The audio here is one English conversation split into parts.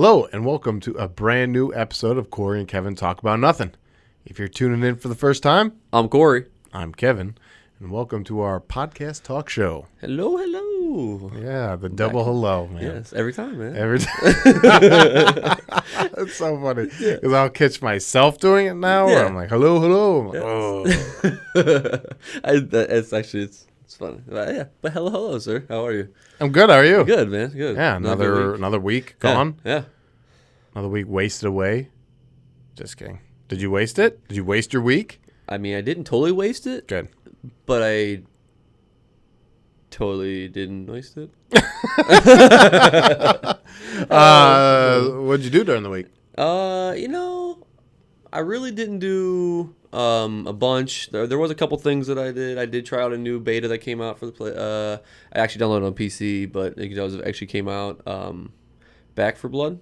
Hello, and welcome to a brand new episode of Corey and Kevin Talk About Nothing. If you're tuning in for the first time, I'm Corey. I'm Kevin, and welcome to our podcast talk show. Hello, hello. Yeah, the double hello, man. Yes, every time, man. Every time. It's so funny, because I'll catch myself doing it now, where I'm like, hello, hello. I'm like, oh. It's funny. But hello, sir. How are you? I'm good, how are you? Good, man. Good. Yeah, another week gone. Yeah. Another week wasted away. Just kidding. Did you waste it? Did you waste your week? I mean, I didn't totally waste it. Good. But I totally didn't waste it. What'd you do during the week? I really didn't do a bunch. There was a couple things that I did. I did try out a new beta that came out for the play. I actually downloaded it on PC, but it actually came out. Back for Blood.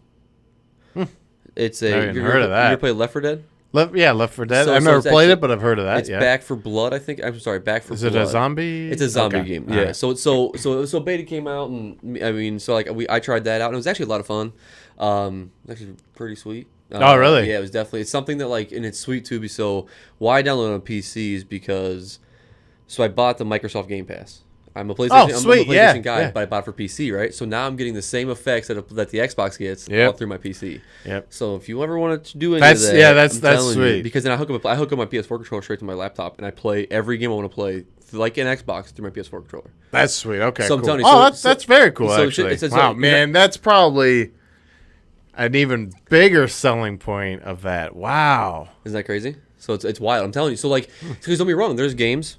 It's a. I haven't heard of that. You ever played Left 4 Dead? Left for Dead. So I've never played actually, it, but I've heard of that. It's Back for Blood, I think. I'm sorry, Back for Is Blood. it a zombie? It's a zombie Okay. game. All Yeah. right. So beta came out, and I mean, I tried that out, and it was actually a lot of fun. Actually pretty sweet. Oh, really? Yeah, it was definitely. It's something that and it's sweet too. So why I downloaded it on PC is because, I bought the Microsoft Game Pass. I'm a PlayStation. Sweet. I'm a PlayStation guy, but I bought it for PC, right? So now I'm getting the same effects that the Xbox gets all through my PC. Yep. So if you ever want to do any of that, that's sweet. you, because then I hook up my PS4 controller straight to my laptop, and I play every game I want to play, like an Xbox, through my PS4 controller. That's sweet. Okay. So I'm cool. telling you, That's very cool. Actually, wow, man, that's probably an even bigger selling point of that. Wow. Isn't that crazy? So it's wild. I'm telling you. So because don't be wrong, there's games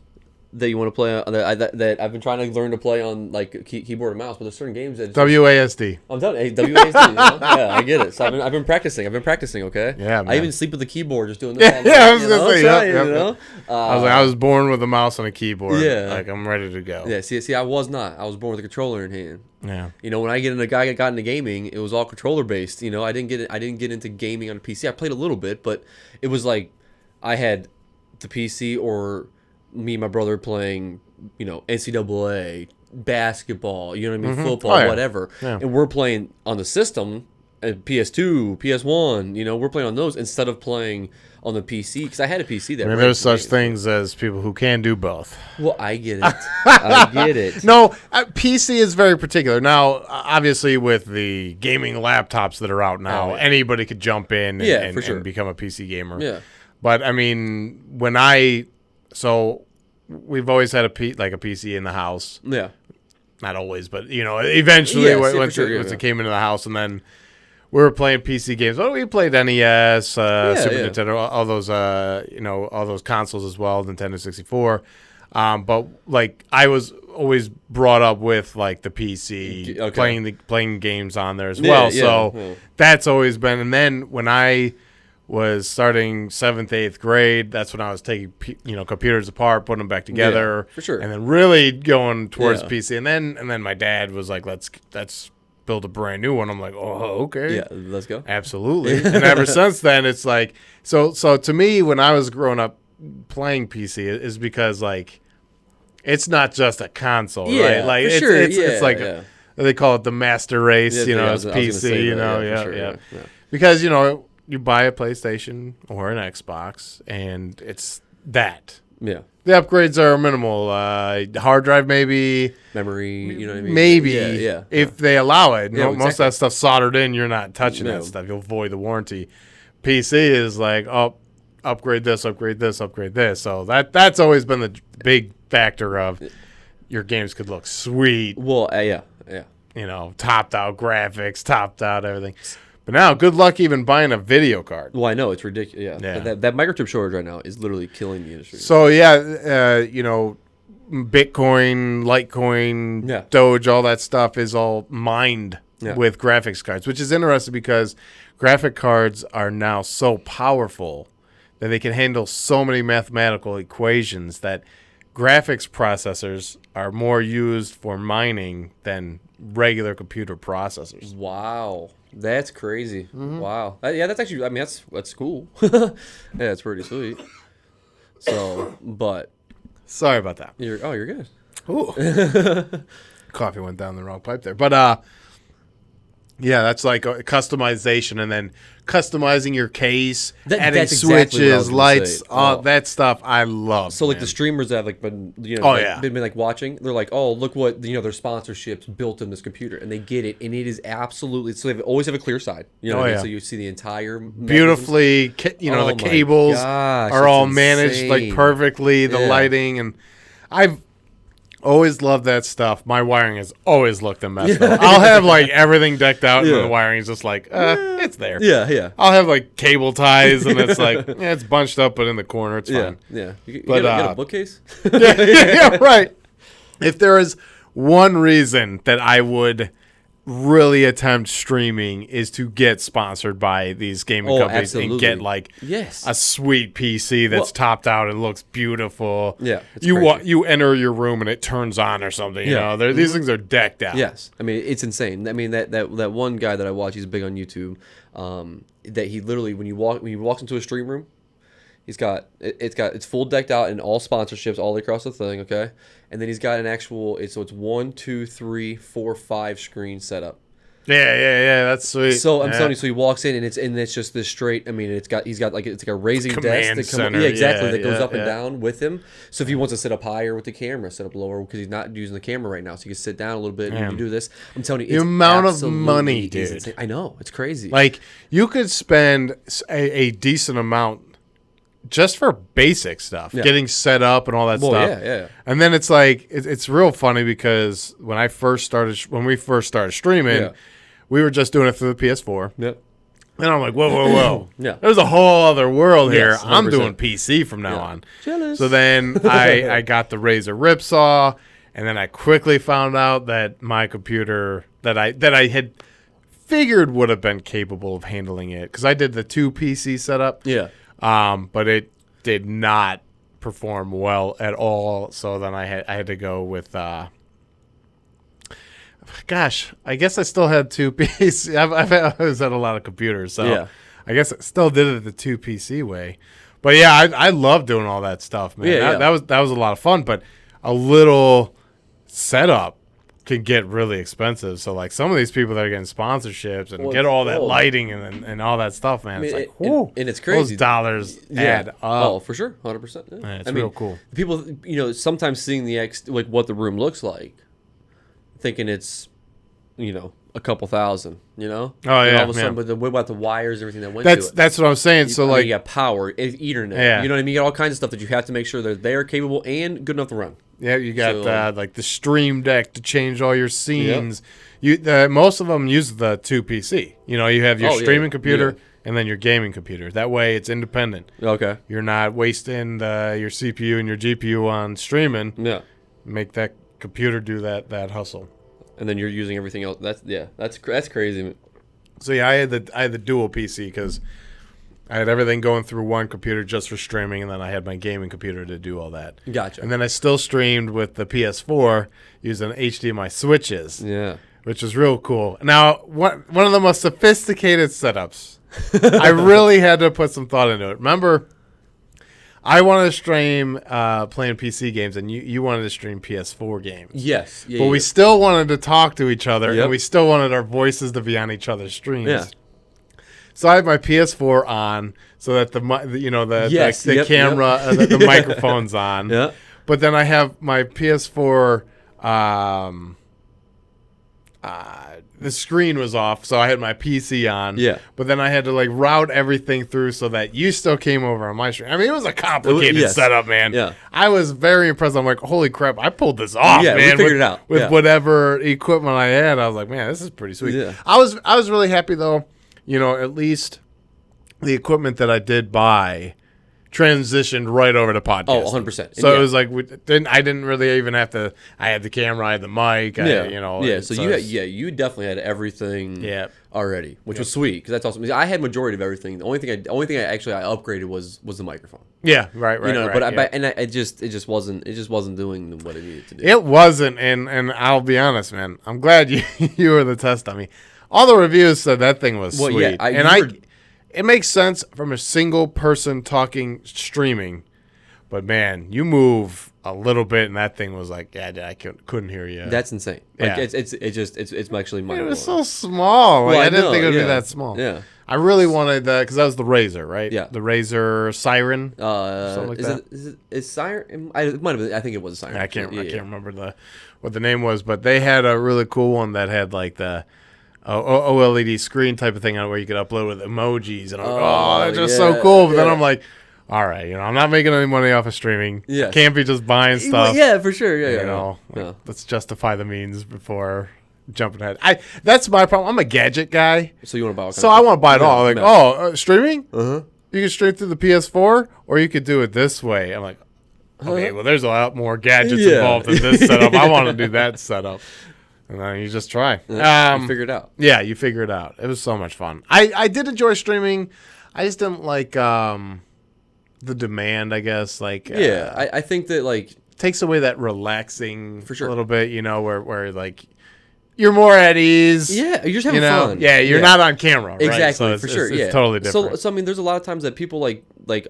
that you want to play that I've been trying to learn to play on keyboard and mouse, but there's certain games that WASD. I'm telling you, WASD. You know? Yeah, I get it. So I've been practicing. Okay. Yeah, man. I even sleep with the keyboard just doing this. I was gonna say. I was born with a mouse and a keyboard. Yeah. Like I'm ready to go. Yeah. See, I was not. I was born with a controller in hand. Yeah. When I got into gaming, it was all controller based. I didn't get into gaming on a PC. I played a little bit, but it was like I had the PC or me and my brother playing, NCAA, basketball, football, whatever. Yeah. And we're playing on the system, PS2, PS1, we're playing on those instead of playing on the PC, because I had a PC that there's such things as people who can do both. Well, I get it. I get it. No, PC is very particular. Now, obviously, with the gaming laptops that are out now, anybody could jump in and become a PC gamer. Yeah. But, I mean, we've always had a PC in the house. Yeah. Not always, but, eventually once it came into the house, and then we were playing PC games. Well, we played NES, Super Nintendo, all those, all those consoles as well, Nintendo 64. But I was always brought up with the PC, playing games on there as well. So that's always been. And then when I was starting 7th, 8th grade, that's when I was taking computers apart, putting them back together, for sure, and then really going towards PC. And then my dad was like, let's build a brand new one. I'm like, oh, okay, yeah, let's go, absolutely. And ever since then, it's so to me, when I was growing up playing PC, is because it's not just a console, right? It's they call it the master race, it's PC, because you buy a PlayStation or an Xbox, and it's that. Yeah. The upgrades are minimal. Hard drive, maybe. Memory, you know what I mean? Maybe. Yeah. If they allow it. Yeah, Most of that stuff's soldered in. You're not touching that stuff. You'll void the warranty. PC is upgrade this, upgrade this, upgrade this. So that's always been the big factor of your games could look sweet. Well, yeah. Topped out graphics, topped out everything. But now, good luck even buying a video card. Well, I know, it's ridiculous. Yeah. That microchip shortage right now is literally killing the industry. So, Bitcoin, Litecoin, Doge, all that stuff is all mined with graphics cards, which is interesting because graphic cards are now so powerful that they can handle so many mathematical equations that graphics processors are more used for mining than regular computer processors. Wow. That's crazy. Mm-hmm. Wow. That's actually, that's cool. Yeah, that's pretty sweet. So, but. Sorry about that. You're good. Ooh. Coffee went down the wrong pipe there. But, Yeah, that's like a customization, and then customizing your case, adding that's exactly switches, lights, all that stuff. I love. So like the streamers that have like been been like watching, they're like, oh, look what their sponsorships built in this computer, and they get it, and it is absolutely so they always have a clear side. You know, what I mean? So you see the entire beautifully. The cables are all managed like perfectly. The lighting, and I've always loved that stuff. My wiring has always looked a mess. I'll have like everything decked out, and the wiring is just like, it's there. Yeah. I'll have like cable ties, and it's like, it's bunched up, but in the corner, it's fine. Yeah. You get a bookcase? yeah, right. If there is one reason that I would really attempt streaming is to get sponsored by these gaming companies and get like a sweet PC that's topped out and looks beautiful. Yeah, you enter your room and it turns on or something. You know, these things are decked out. Yes, I mean it's insane. I mean that one guy that I watch, he's big on YouTube. That he literally when he walks into a stream room, it's full decked out and all sponsorships all across the thing. Okay. And then he's got an actual. It's 1, 2, 3, 4, 5 screen setup. Yeah. That's sweet. So I'm telling you. So he walks in and it's just this straight. I mean, he's got like it's like a raising desk that that goes up and down with him. So if he wants to sit up higher with the camera, sit up lower because he's not using the camera right now. So he can sit down a little bit and do this. I'm telling you, the amount of money, dude. I know it's crazy. Like you could spend a decent amount. Just for basic stuff, getting set up and all that stuff. Yeah. And then it's like it's real funny because when we first started streaming, we were just doing it through the PS4. Yep. And I'm like, whoa. Yeah. There's a whole other world here. 100%. I'm doing PC from now on. Jealous. So then I got the Razer Ripsaw, and then I quickly found out that my computer that I had figured would have been capable of handling it because I did the 2 PC setup. Yeah. But it did not perform well at all. So then I had to go with, gosh, I guess I still had 2 PC. I've always had a lot of computers, so I guess I still did it the 2 PC way. But yeah, I love doing all that stuff, man. That was a lot of fun. But a little setup can get really expensive. So like some of these people that are getting sponsorships and get all that lighting and all that stuff, man. It's like, whoo, and it's crazy. Those dollars add up. Oh, for sure, 100%. Yeah, it's real cool. People, sometimes seeing like what the room looks like, thinking it's, a couple thousand, Oh yeah. And all of a sudden, but what about the wires, everything that went to it? That's what I'm saying. So like, you got power, Ethernet. Yeah. You know what I mean? You got all kinds of stuff that you have to make sure that they are capable and good enough to run. Yeah, you got like the Stream Deck to change all your scenes. Yep. Most of them use the 2 PC. You have your streaming computer and then your gaming computer. That way, it's independent. Okay. You're not wasting your CPU and your GPU on streaming. Yeah. Make that computer do that hustle. And then you're using everything else. That's crazy. So yeah, I had the dual PC because I had everything going through one computer just for streaming, and then I had my gaming computer to do all that. Gotcha. And then I still streamed with the PS4 using HDMI switches. Yeah. Which is real cool. Now, one of the most sophisticated setups. I really had to put some thought into it. Remember, I wanted to stream playing PC games, and you wanted to stream PS4 games. Yes. But we still wanted to talk to each other, and we still wanted our voices to be on each other's streams. Yeah. So I had my PS4 on so that the camera, the microphone's on. Yeah. But then I have my PS4, the screen was off, so I had my PC on. Yeah. But then I had to like route everything through so that you still came over on my stream. I mean, it was a complicated setup, man. Yeah. I was very impressed. I'm like, holy crap, I pulled this off, man. We figured it out. With whatever equipment I had. I was like, man, this is pretty sweet. Yeah. I was really happy though. At least the equipment that I did buy transitioned right over to podcasting. Oh, 100%. So it was like I didn't really even have to. I had the camera, I had the mic. You definitely had everything. Already, which was sweet because that's awesome. I had majority of everything. The only thing I upgraded was the microphone. Yeah, right. It just wasn't doing what it needed to do. It wasn't, and I'll be honest, man. I'm glad you were the test on me. All the reviews said that thing was sweet. It makes sense from a single person talking streaming, But man, you move a little bit, and that thing was like, yeah, I couldn't hear you. That's insane. Like it's actually mind-blowing. It was so small. Like, well, I didn't think it would be that small. Yeah. I really wanted that because that was the Razor, right? Yeah. The Razor Siren. Something like that. Is Siren? It might have been. I think it was a Siren. I can't remember what the name was, but they had a really cool one that had like the OLED screen type of thing on it where you could upload with emojis, and I'm like, that's just so cool. But then I'm like, all right, I'm not making any money off of streaming. Yeah, I can't be just buying stuff. Yeah, for sure. Let's justify the means before jumping ahead. That's my problem. I'm a gadget guy. So you want to buy all kinds I want to buy it all. Like, streaming? Uh-huh. You can stream through the PS4, or you could do it this way. I'm like, okay, well, there's a lot more gadgets involved in this setup. I want to do that setup. And then you just try. You figure it out. Yeah, you figure it out. It was so much fun. I did enjoy streaming. I just didn't like the demand, I guess. Like, I think that like takes away that relaxing for sure a little bit, where like you're more at ease. Yeah, you're just having fun. Yeah, you're not on camera. Right? Exactly, so for sure. It's totally different. So I mean, there's a lot of times that people like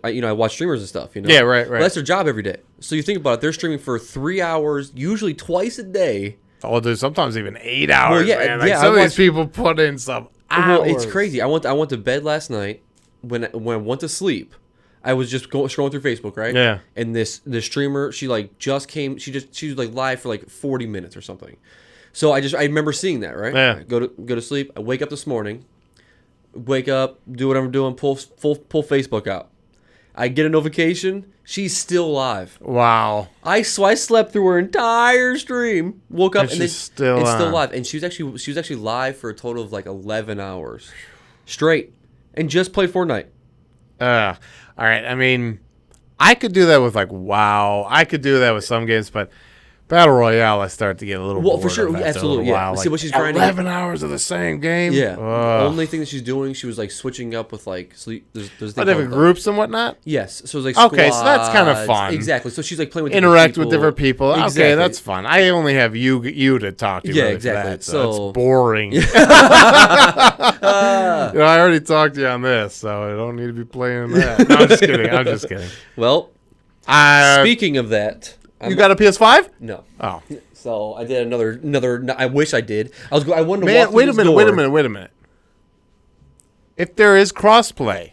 I watch streamers and stuff. Yeah, right. Well, that's their job every day. So you think about it, they're streaming for 3 hours, usually twice a day. Oh, dude, sometimes even 8 hours. Well, man. Like some of these people put in some hours. Well, it's crazy. I went to bed last night. When I went to sleep, I was just scrolling through Facebook, right? Yeah. And this streamer, she like just came. She was like live for like 40 minutes or something. So I remember seeing that, right? Yeah. I go to sleep. I wake up this morning. Wake up, do what I'm doing. Pull Facebook out. I get a notification. She's still live. Wow. I slept through her entire stream. Woke up and it's still live. And she was actually live for a total of like 11 hours straight, and just played Fortnite. All right. I mean, I could do that with like WoW. I could do that with some games, but Battle Royale, I start to get a little bored. For sure, absolutely, yeah. Like, see what she's trying 11 hours of the same game. Yeah. The only thing that she's doing, she was like switching up with like sleep. There's different groups and whatnot. Yes, so it was like okay, so that's kind of fun. Exactly. So she's like playing with interact with different people. Exactly. Okay, that's fun. I only have you to talk to. Yeah, really exactly. For that, so it's boring. I already talked to you on this, so I don't need to be playing that. No, I'm just kidding. Well, speaking of that. You got a PS5? No. Oh. So I did another. I wish I did. I wanted to walk wait a minute. If there is crossplay,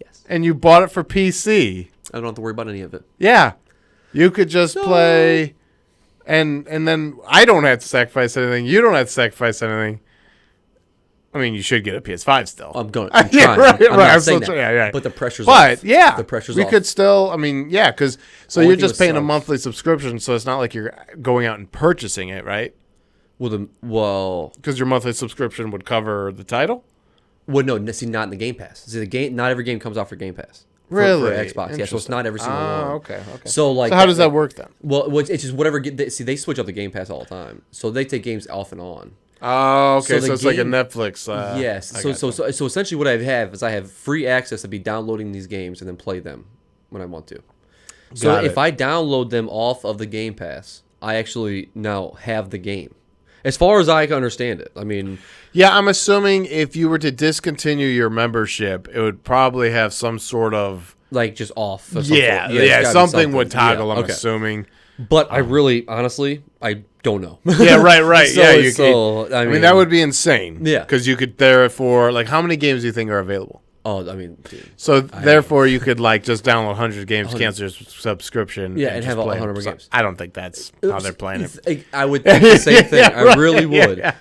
yes, and you bought it for PC, I don't have to worry about any of it. Yeah, you could just play, and then I don't have to sacrifice anything. You don't have to sacrifice anything. I mean, you should get a PS5 still. I'm trying. I'm not saying that. But the pressure's off. Yeah. The pressure's off. We could still, because you're just paying sucks. a monthly subscription, so it's not like you're going out and purchasing it, right? Well, because your monthly subscription would cover the title? Well, no, see, not in the Game Pass. See, not every game comes out for Game Pass. Really? For Xbox. Yeah, so it's not every single one. Okay. So how does that work then? Well, it's just whatever. They switch up the Game Pass all the time. So they take games off and on. Oh, okay. So it's like a Netflix. Yes. So essentially, what I have is I have free access to be downloading these games and then play them when I want to. So if I download them off of the Game Pass, I actually now have the game. As far as I can understand it, I mean. Yeah, I'm assuming if you were to discontinue your membership, it would probably have some sort of like just off. Yeah, something would toggle. I'm assuming. But I really, honestly, I don't know. Yeah, right. I mean, that would be insane. Yeah. Because you could, therefore, like, how many games do you think are available? Oh, I mean, dude. So, therefore, you could, like, just download 100 games, cancel your subscription. Yeah, and have 100 games. I don't think that's how they're playing it. I would think the same thing. I really would. Yeah.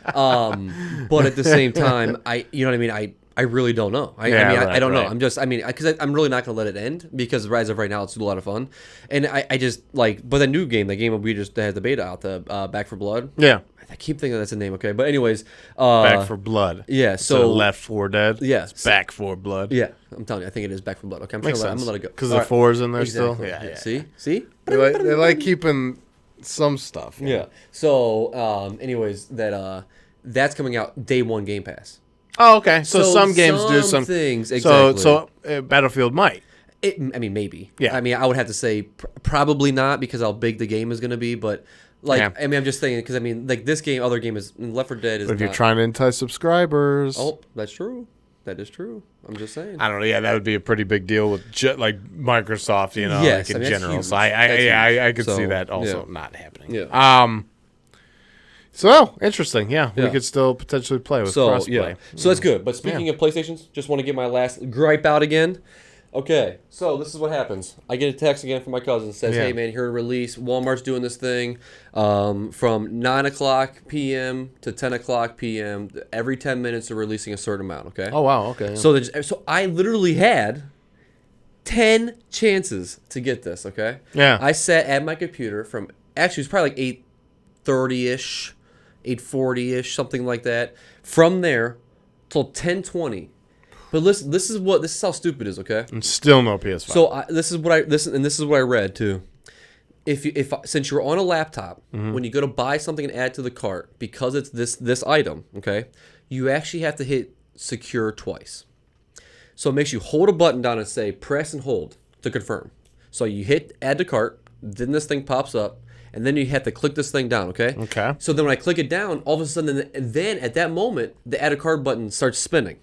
But at the same time, you know what I mean? I really don't know. I don't know. I'm just, because I'm really not going to let it end because as of right now, it's a lot of fun. And I just, like, but the new game, the game we just had the beta out, the Back for Blood. Yeah. I keep thinking that's the name, okay? But anyways. Back for Blood. Yeah, so. Left 4 Dead. Yeah. It's Back for Blood. Yeah, I'm telling you, I think it is Back for Blood. Okay, I'm going to let it go. Because the 4's in there exactly. still. Yeah. See? They like keeping some stuff. Yeah. So, anyways, that's coming out day one Game Pass. Oh, okay. So some games do some things. Exactly. So Battlefield might. Maybe. Yeah. I would have to say probably not because how big the game is going to be. But I'm just thinking because like this game, other game is Left 4 Dead is. But if you're trying to entice subscribers. Oh, that's true. That is true. I'm just saying. I don't know. Yeah, that would be a pretty big deal with like Microsoft, yes, like in general. Huge. So I could see that also not happening. Yeah. So interesting. Yeah, we could still potentially play with crossplay. Yeah. So that's good. But speaking of PlayStations, just want to get my last gripe out again. Okay, so this is what happens. I get a text again from my cousin. It says, hey, man, here to release. Walmart's doing this thing from 9 o'clock p.m. to 10 o'clock p.m. Every 10 minutes they're releasing a certain amount, okay? Oh, wow, okay. Yeah. So I literally had 10 chances to get this, okay? Yeah. I sat at my computer from, actually, it was probably like 8:30-ish, 8:40-ish, something like that. From there till 10:20. But listen, this is how stupid it is, okay? And still no PS5. So this is what I read too. Since you're on a laptop, when you go to buy something and add to the cart, because it's this item, okay, you actually have to hit secure twice. So it makes you hold a button down and say press and hold to confirm. So you hit add to cart, then this thing pops up, and then you have to click this thing down, okay? Okay. So then when I click it down, all of a sudden, and then at that moment, the add to cart button starts spinning.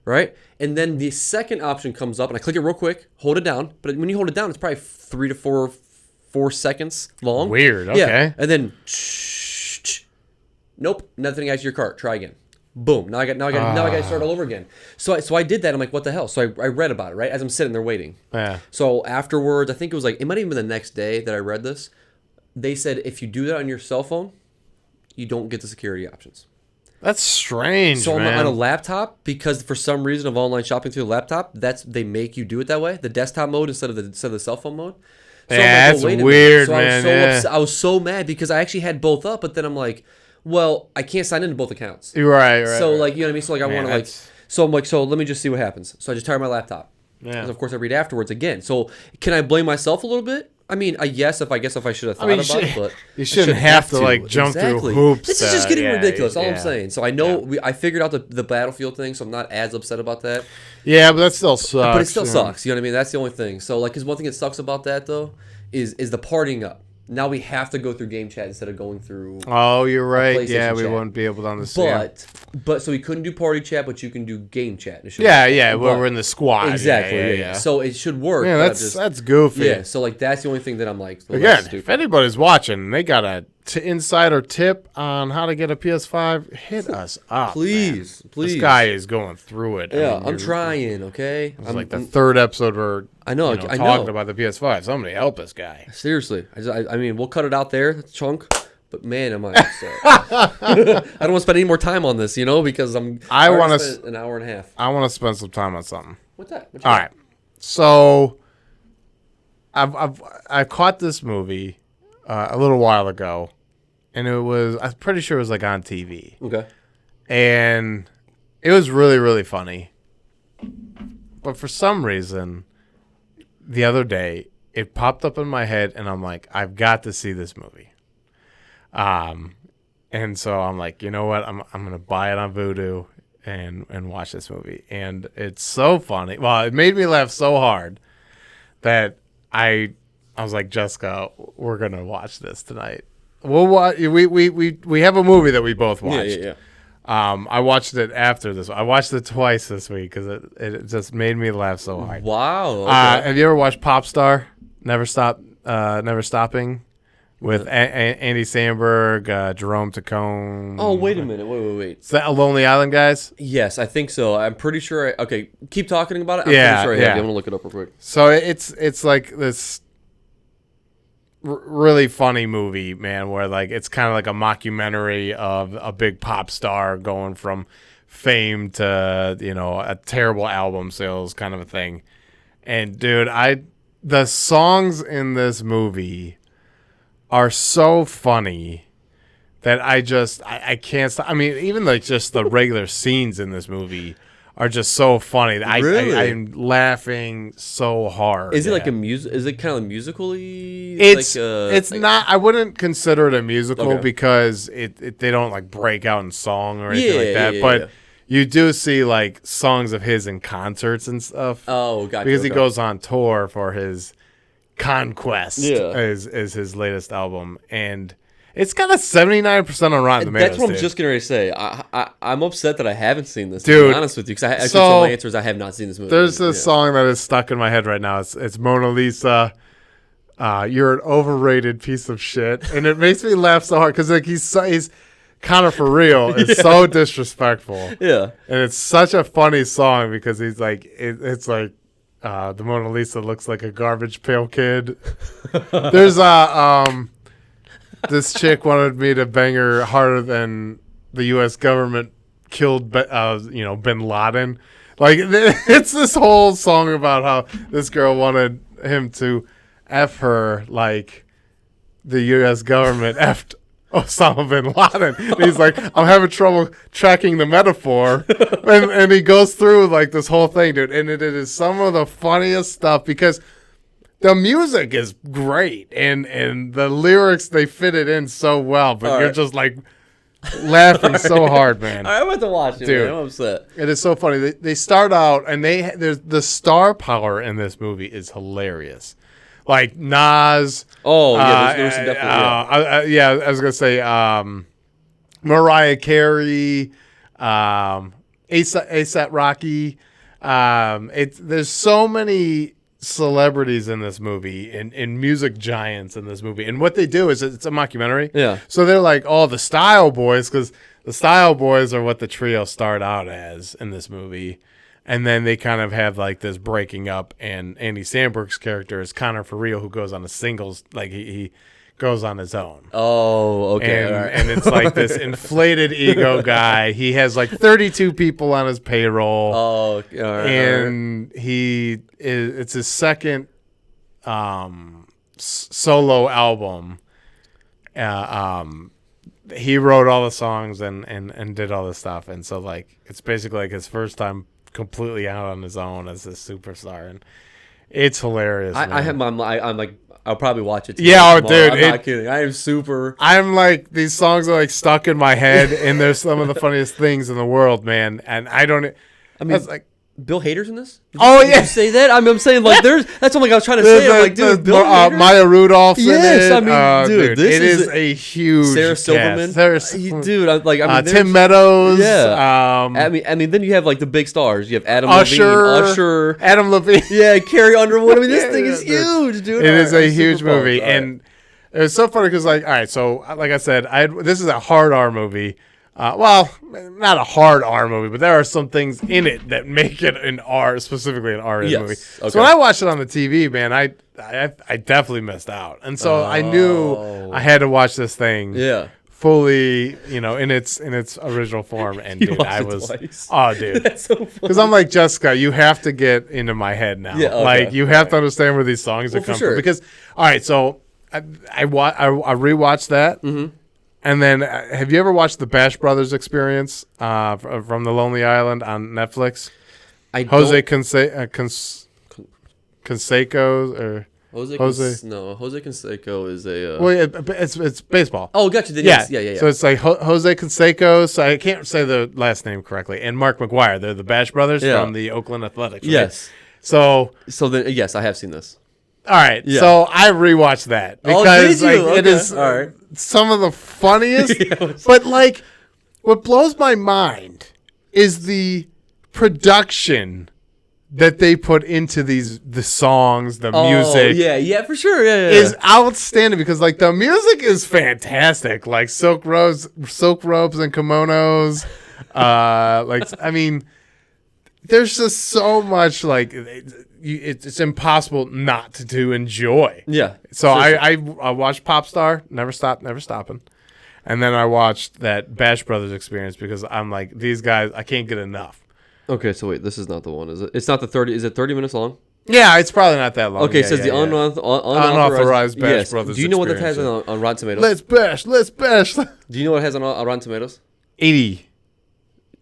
Right? And then the second option comes up, and I click it real quick, hold it down. But when you hold it down, it's probably 3 to 4 seconds long. Weird, okay. Yeah. And then, nope, nothing adds to your cart. Try again. Boom. Now I got to start all over again. So I did that. I'm like, what the hell? So I read about it, right? As I'm sitting there waiting. Yeah. So afterwards, I think it was like, it might have been the next day that I read this. They said if you do that on your cell phone, you don't get the security options. That's strange, so man. On a laptop, because for some reason of online shopping through a laptop, they make you do it that way, the desktop mode instead of the cell phone mode. So yeah, I'm like, that's weird, so man. I was so mad because I actually had both up, but then I'm like, well, I can't sign into both accounts. Right. So like, you know what I mean? So like, I want to like, so I'm like, so let me just see what happens. So I just tire my laptop. Yeah. And of course I read afterwards again. So can I blame myself a little bit? I mean, I guess if I should have thought about it, but you shouldn't have to like jump through hoops. This is just getting ridiculous. All I'm saying. So I know I figured out the Battlefield thing, so I'm not as upset about that. Yeah, but that still sucks. But it still sucks. You know what I mean? That's the only thing. So like, because one thing that sucks about that though is the partying up. Now we have to go through game chat instead of going through. Oh, you're right. Yeah, we wouldn't be able to understand. But so we couldn't do party chat, but you can do game chat. We're in the squad. Exactly. Yeah. So it should work. Yeah, that's goofy. Yeah. So like that's the only thing that I'm like. Well, again, if anybody's watching, they got a insider tip on how to get a PS5. Hit us up, please. This guy is going through it. Yeah, I'm trying. Okay. It's like the third episode where I know. talking about the PS5. Somebody help this guy. Seriously, I mean, we'll cut it out there, that chunk. But man, am I upset. I don't want to spend any more time on this, because I want to spend an hour and a half. I want to spend some time on something. What's that? All right. So I caught this movie a little while ago, and I'm pretty sure it was like on TV. Okay. And it was really, really funny. But for some reason, the other day, it popped up in my head, and I'm like, I've got to see this movie. And so I'm like, you know what? I'm gonna buy it on Vudu and watch this movie. And it's so funny. Well, it made me laugh so hard that I was like, Jessica, we're gonna watch this tonight. We'll watch. We have a movie that we both watched. Yeah. I watched it after this. I watched it twice this week because it just made me laugh so hard. Wow. Okay. Have you ever watched Popstar? Never Stopping? With Andy Samberg, Jerome Tacone. Oh, wait a minute. Wait. Is that a Lonely Island guys? Yes, I think so. I'm pretty sure. Okay, keep talking about it. I'm pretty sure I have. I'm going to look it up real quick. So it's like this really funny movie, man, where like it's kind of like a mockumentary of a big pop star going from fame to, a terrible album sales kind of a thing. And, dude, the songs in this movie are so funny that I can't stop. I mean, even like just the regular scenes in this movie are just so funny. Really? I'm laughing so hard. Is it like a music? Is it kind of musically? It's not. I wouldn't consider it a musical because they don't like break out in song or anything like that. But you do see like songs of his in concerts and stuff. Oh, gotcha. Because he goes on tour for his Conquest is his latest album, and It's got a 79% on Rotten Tomatoes. That's what I'm just going to say. I'm upset that I haven't seen this. Dude, to be honest with you, because I actually tell my answers. I have not seen this movie. There's this song that is stuck in my head right now. It's Mona Lisa. You're an overrated piece of shit, and it makes me laugh so hard because like he's kind of for real. It's so disrespectful. Yeah, and it's such a funny song because he's like it's like the Mona Lisa looks like a garbage pail kid. There's this chick wanted me to bang her harder than the U.S. government killed, bin Laden. Like, it's this whole song about how this girl wanted him to F her like the U.S. government F'd Osama bin Laden. And he's like, I'm having trouble tracking the metaphor. and he goes through, like, this whole thing, dude. And it is some of the funniest stuff because the music is great, and the lyrics, they fit it in so well, but you're just like laughing so hard, man. I went to watch it, dude. Man. I'm upset. It is so funny. They start out, and there's the star power in this movie is hilarious. Like Nas. Oh yeah, there's some definitely. I was gonna say Mariah Carey, A$AP Rocky. There's so many celebrities in this movie and music giants in this movie, and what they do is it's a mockumentary. Yeah. So they're like the Style Boys, because the Style Boys are what the trio start out as in this movie, and then they kind of have like this breaking up, and Andy Samberg's character is Connor for real, who goes on a singles, like he goes on his own. Oh, okay. And it's like this inflated ego guy. He has like 32 people on his payroll. Oh, all right. And it's his second solo album. He wrote all the songs and did all the stuff. And so like it's basically like his first time completely out on his own as a superstar. And it's hilarious. I'm like, I'll probably watch it. Yeah, dude. I'm not kidding. I am super. I'm like, these songs are like stuck in my head, and they're some of the funniest things in the world, man. And I mean, like, Bill Hader's in this? Did you say that? I'm saying, like, that's what I was trying to say. I'm like, dude, Bill Hader? Maya Rudolph's in it. Yes, I mean, dude, it is a huge Sarah Silverman. Dude, Tim Meadows. Yeah. I mean, then you have, like, the big stars. You have Adam Usher. Adam Levine. Yeah, Carrie Underwood. I mean, this thing is huge, dude. It is a huge movie. And it was so funny because, like, all right, so, like I said, this is a hard R movie. Well, not a hard R movie, but there are some things in it that make it an R, specifically an R movie. Okay. So when I watched it on the TV, man, I definitely missed out, and so I knew I had to watch this thing, fully, in its original form. And dude, I was, dude, that's so funny. Because I'm like, Jessica, you have to get into my head now. Yeah, okay. Like you have to understand where these songs are coming from. Because all right, so I rewatched that. Mm-hmm. And then, have you ever watched the Bash Brothers Experience from the Lonely Island on Netflix? Jose Canseco or Jose Canseco is a. It's baseball. Oh, gotcha. Yeah. So it's like Jose Canseco. So I can't say the last name correctly. And Mark McGuire. They're the Bash Brothers from the Oakland Athletics. Right? Yes. So then, yes, I have seen this. All right, so I rewatched that because it is some of the funniest. But like, what blows my mind is the production that they put into the songs, the music. Yeah, for sure. Yeah. Is outstanding because like the music is fantastic, like silk robes and kimonos. I mean, there's just so much like. It's impossible not to enjoy. Yeah. So I watched Popstar, Never Stopping. And then I watched that Bash Brothers Experience because I'm like, these guys, I can't get enough. Okay, so wait, this is not the one, is it? It's not the 30, is it 30 minutes long? Yeah, it's probably not that long. Okay, it says the unauthorized Bash Brothers. Do you know what that has on Rotten Tomatoes? Let's bash. Do you know what it has on Rotten Tomatoes? 80.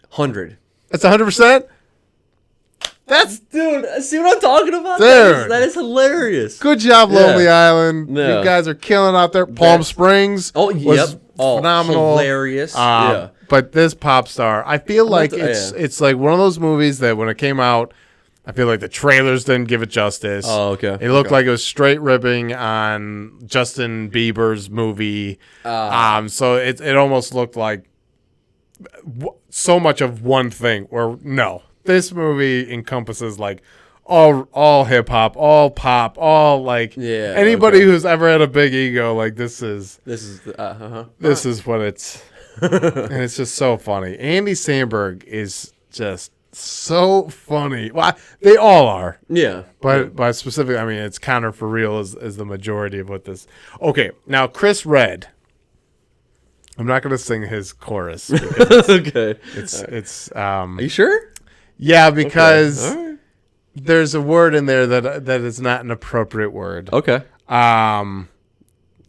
100. That's 100%? Dude, see what I'm talking about? Dude. That is hilarious. Good job, Lonely Island. Yeah. You guys are killing out there. Palm Springs. Was phenomenal. Hilarious. But this Popstar, I feel like it's like one of those movies that when it came out, I feel like the trailers didn't give it justice. Oh, okay. It looked like it was straight ripping on Justin Bieber's movie. So it almost looked like so much of one thing. Where no, this movie encompasses like all hip hop, all pop, all like anybody who's ever had a big ego. Like this is what it's, and it's just so funny. Andy Samberg is just so funny. Well, they all are. Yeah. But specifically, I mean, it's Counter for Real is the majority of what this. Okay, now Chris Redd. I'm not going to sing his chorus. Okay. It's. Are you sure? Yeah, because there's a word in there that is not an appropriate word. Okay.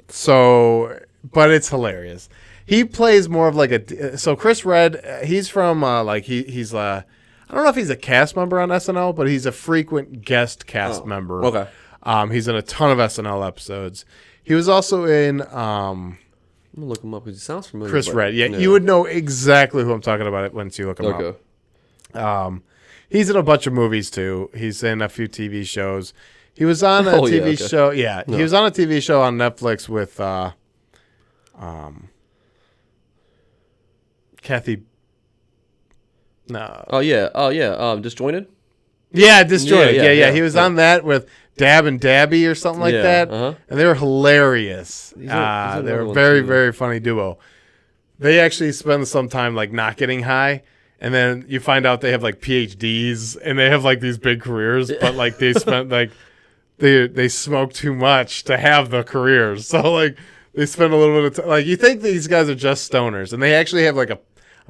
So, but it's hilarious. He plays more of like so Chris Redd, he's from he's I don't know if he's a cast member on SNL, but he's a frequent guest cast member. Okay. He's in a ton of SNL episodes. He was also in I'm gonna look him up because he sounds familiar. Chris Redd. Yeah, you would know exactly who I'm talking about once you look him up. He's in a bunch of movies too. He's in a few TV shows. He was on a TV show. Yeah, he was on a TV show on Netflix with Kathy. No. Oh yeah. Disjointed. Yeah, Disjointed. Yeah. He was on that with Dab and Dabby or something like that, and they were hilarious. They were a very, very funny duo. They actually spend some time like not getting high, and then you find out they have like PhDs and they have like these big careers, but like they spent like they smoke too much to have the careers. So like they spend a little bit of time. Like you think these guys are just stoners, and they actually have like a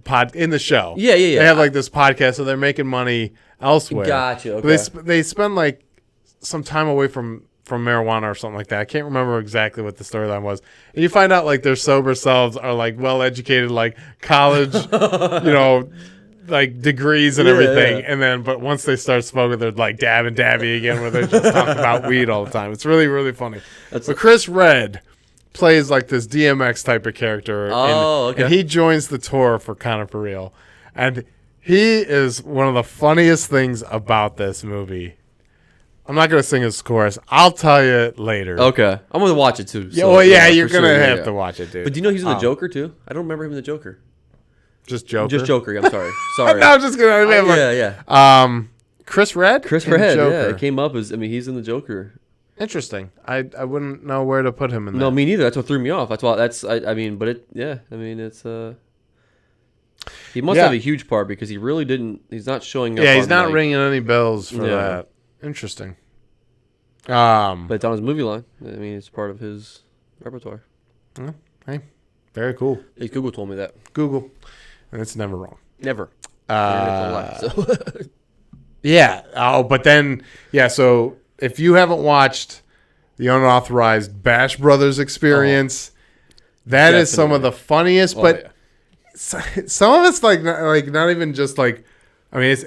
pod in the show. Yeah. They have like this podcast, so they're making money elsewhere. Gotcha. Okay. But they spend like some time away from marijuana or something like that. I can't remember exactly what the storyline was. And you find out like their sober selves are like well educated, like college, like degrees and everything. Yeah. And then, but once they start smoking, they're like Dab and Dabby again, where they're just talking about weed all the time. It's really, really funny. But Chris Redd plays like this DMX type of character. And he joins the tour for Counter for Real. And he is one of the funniest things about this movie. I'm not going to sing his chorus. I'll tell you later. Okay. I'm going to watch it too. So, you're going to have to watch it, dude. But do you know he's in the Joker too? I don't remember him in the Joker. Just Joker? Just Joker. I'm sorry. No, I'm just going to... Chris Redd? Chris Redd, yeah. It came up as... I mean, he's in the Joker. Interesting. I wouldn't know where to put him in there. No, me neither. That's what threw me off. That's why... it's... He must have a huge part because he really didn't... He's not showing up. Yeah, he's not ringing any bells for that. Interesting. But it's on his movie line. I mean, it's part of his repertoire. Hey, very cool. Hey, Google told me that. Google. And it's never wrong. Never. Yeah. Oh, but then, so if you haven't watched the unauthorized Bash Brothers experience, that is some of the funniest, but some of it's like not even just like, I mean,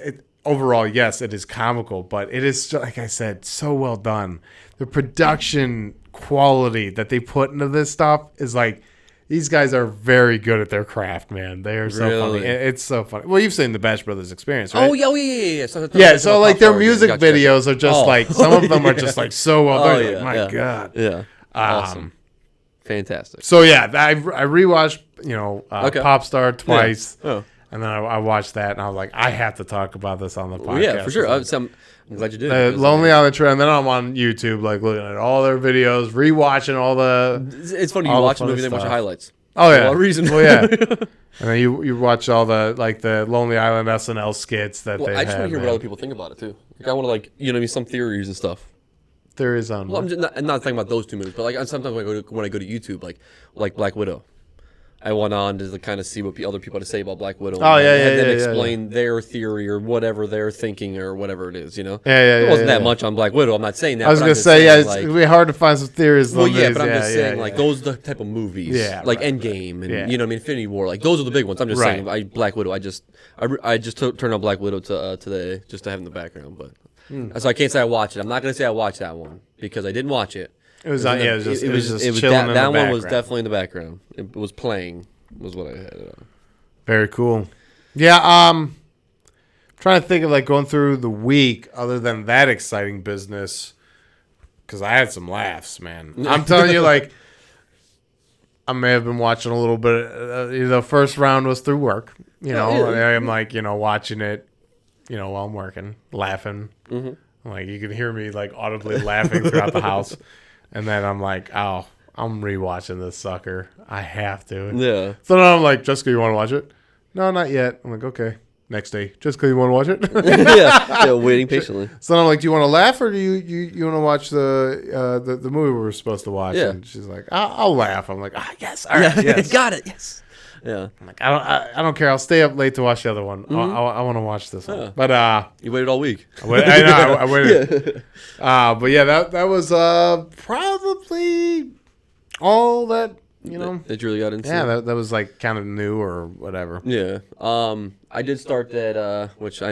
overall, yes, it is comical, but it is, like I said, so well done. The production quality that they put into this stuff is like, these guys are very good at their craft, man. They are so funny. It's so funny. Well, you've seen the Bash Brothers experience, right? Oh, yeah. So like their music videos are just like, some of them are just like so well done. Like, my God. Yeah. Awesome. Fantastic. So yeah, I rewatched, Popstar twice. Yeah. And then I watched that, and I was like, I have to talk about this on the podcast. Yeah, for sure. I'm glad you did. Lonely Island Trail, and then I'm on YouTube, like looking at all their videos, rewatching all the. It's funny, you watch a movie, then watch the highlights. Oh yeah, for a reason. Well, yeah. And then you watch all the Lonely Island SNL skits that they. I just want to hear what other people think about it too. Like I want to some theories and stuff. Theories on. Well, I'm not talking about those two movies, but like sometimes when I go to YouTube, like Black Widow. I went on to kind of see what other people had to say about Black Widow. Oh, yeah, and then explain their theory or whatever they're thinking or whatever it is, Yeah. It wasn't that much on Black Widow. I'm not saying that. I was going to say, it's going to be hard to find some theories. Well, yeah, but I'm just saying, like, those are the type of movies. Yeah. Like Endgame and, Infinity War. Like, those are the big ones. I'm just saying, Black Widow, I just turned on Black Widow today just to have in the background. But so I can't say I watched it. I'm not going to say I watched that one because I didn't watch it. It was just chilling in the background. That one was definitely in the background. It was playing. Was what I had. Very cool. Yeah. trying to think of like going through the week other than that exciting business, because I had some laughs, man. I'm telling you, like, I may have been watching a little bit. The first round was through work. I'm like, watching it, while I'm working, laughing. Mm-hmm. Like, you can hear me like audibly laughing throughout the house. And then I'm like, oh, I'm rewatching this sucker. I have to. Yeah. So now I'm like, Jessica, you want to watch it? No, not yet. I'm like, okay. Next day, Jessica, you want to watch it? yeah, waiting patiently. So I'm like, do you want to laugh or do you want to watch the movie we were supposed to watch? Yeah. And she's like, I'll laugh. I'm like, yes, all right, yes. Got it, yes. Yeah. I'm like, I don't care. I'll stay up late to watch the other one. Mm-hmm. I want to watch this one. But you waited all week. I know. I waited. But yeah, that was probably all that that you really got into. Yeah, that was like kind of new or whatever. Yeah. I did start that, which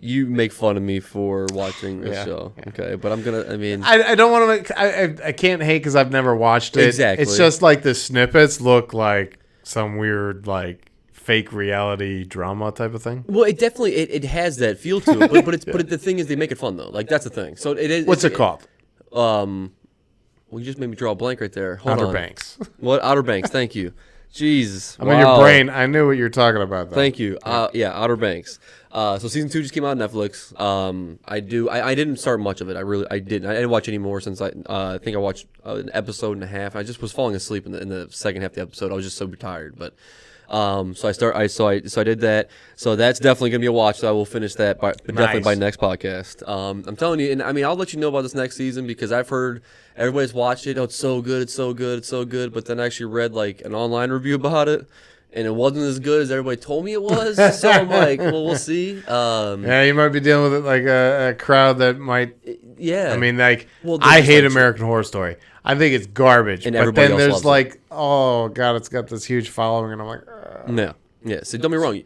you make fun of me for watching this show. Yeah. Okay, but I don't want to make. I can't hate because I've never watched it. Exactly. It's just like the snippets look like some weird like fake reality drama type of thing. Well, it definitely it has that feel to it, but the thing is they make it fun though. Like that's the thing. So it is. What's it called? Well, you just made me draw a blank right there. Hold on. Outer Banks. What? Outer Banks. Thank you. Jeez. I mean, your brain. I knew what you were talking about, though. Thank you. Yeah, Outer Banks. So season 2 just came out on Netflix. I didn't start much of it. I didn't watch any more since I think I watched an episode and a half. I just was falling asleep in the second half of the episode. I was just so tired. But so I did that. So that's definitely gonna be a watch. So I will finish that definitely by next podcast. I'm telling you, and I mean I'll let you know about this next season because I've heard everybody's watched it. Oh, it's so good, it's so good, it's so good. But then I actually read like an online review about it, and it wasn't as good as everybody told me it was. So I'm like, well, we'll see. Yeah, you might be dealing with it like a crowd that might. Yeah. I mean, like, I hate American Horror Story. I think it's garbage. And but then there's like, it. oh god, it's got this huge following, and I'm like, no, yeah. So don't be wrong.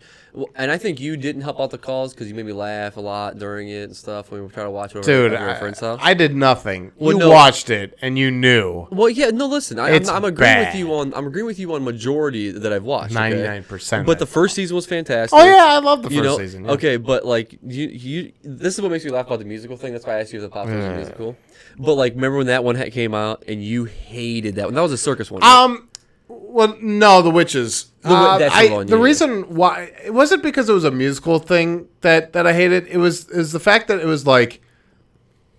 And I think you didn't help out the cause because you made me laugh a lot during it and stuff when we were trying to watch it over at your friend's house. I did nothing. You watched it and you knew. Well, yeah, no. Listen, I'm agreeing with you on. I'm agreeing with you on majority that I've watched. 99%. But the first season was fantastic. Oh yeah, I love the first season. Yeah. Okay, but like you, this is what makes me laugh about the musical thing. That's why I asked you if the pop was a musical. But like, remember when that one came out and you hated that one? That was a circus one. Right? Well, no, the witches. The reason why it wasn't because it was a musical thing that I hated. It was the fact that it was like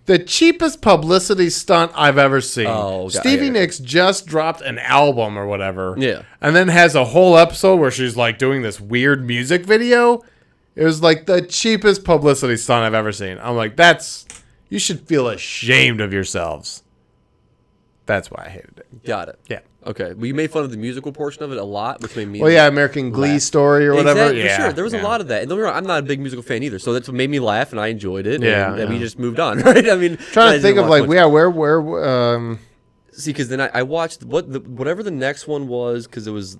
the cheapest publicity stunt I've ever seen. Oh, Stevie Nicks just dropped an album or whatever. Yeah, and then has a whole episode where she's like doing this weird music video. It was like the cheapest publicity stunt I've ever seen. I'm like, you should feel ashamed of yourselves. That's why I hated it. Got it. Yeah. Okay. Well, you made fun of the musical portion of it a lot, which made me. Well, yeah, American Glee story or whatever. Exactly, for sure. There was a lot of that. And don't get me wrong, I'm not a big musical fan either, so that's what made me laugh, and I enjoyed it. And we just moved on, right? I mean, trying to think of like, where. See, because then I watched whatever the next one was, because it was.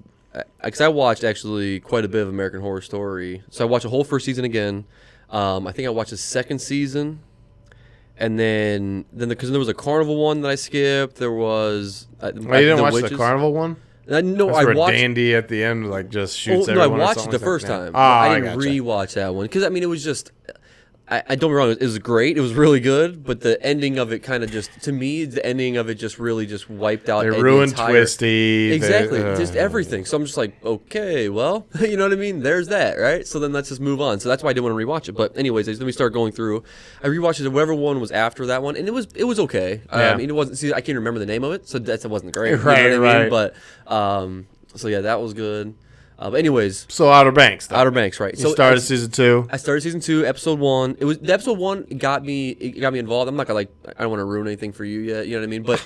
Because I watched actually quite a bit of American Horror Story, so I watched the whole first season again. I think I watched the second season. And then because there was a carnival one that I skipped. There was. You didn't watch the carnival one? No, I watched. Dandy at the end like just shoots everyone. No, I watched it the first time. Oh, I didn't rewatch that one because I mean it was just. I don't get me wrong. It was great. It was really good, but the ending of it kind of just, to me, the ending of it just really just wiped out. They ruined Twisty. Exactly, just everything. So I'm just like, okay, well, you know what I mean? There's that, right? So then let's just move on. So that's why I didn't want to rewatch it. But anyways, let me start going through. I rewatched it, whatever one was after that one, and it was okay. Yeah. I mean, it wasn't. See, I can't remember the name of it, so that wasn't great. Right, you know what I right. mean? But so yeah, that was good. But anyways, so Outer Banks, right? You started season 2. I started season 2, episode 1. It was episode 1 got me involved. I'm not gonna I don't want to ruin anything for you yet. You know what I mean? But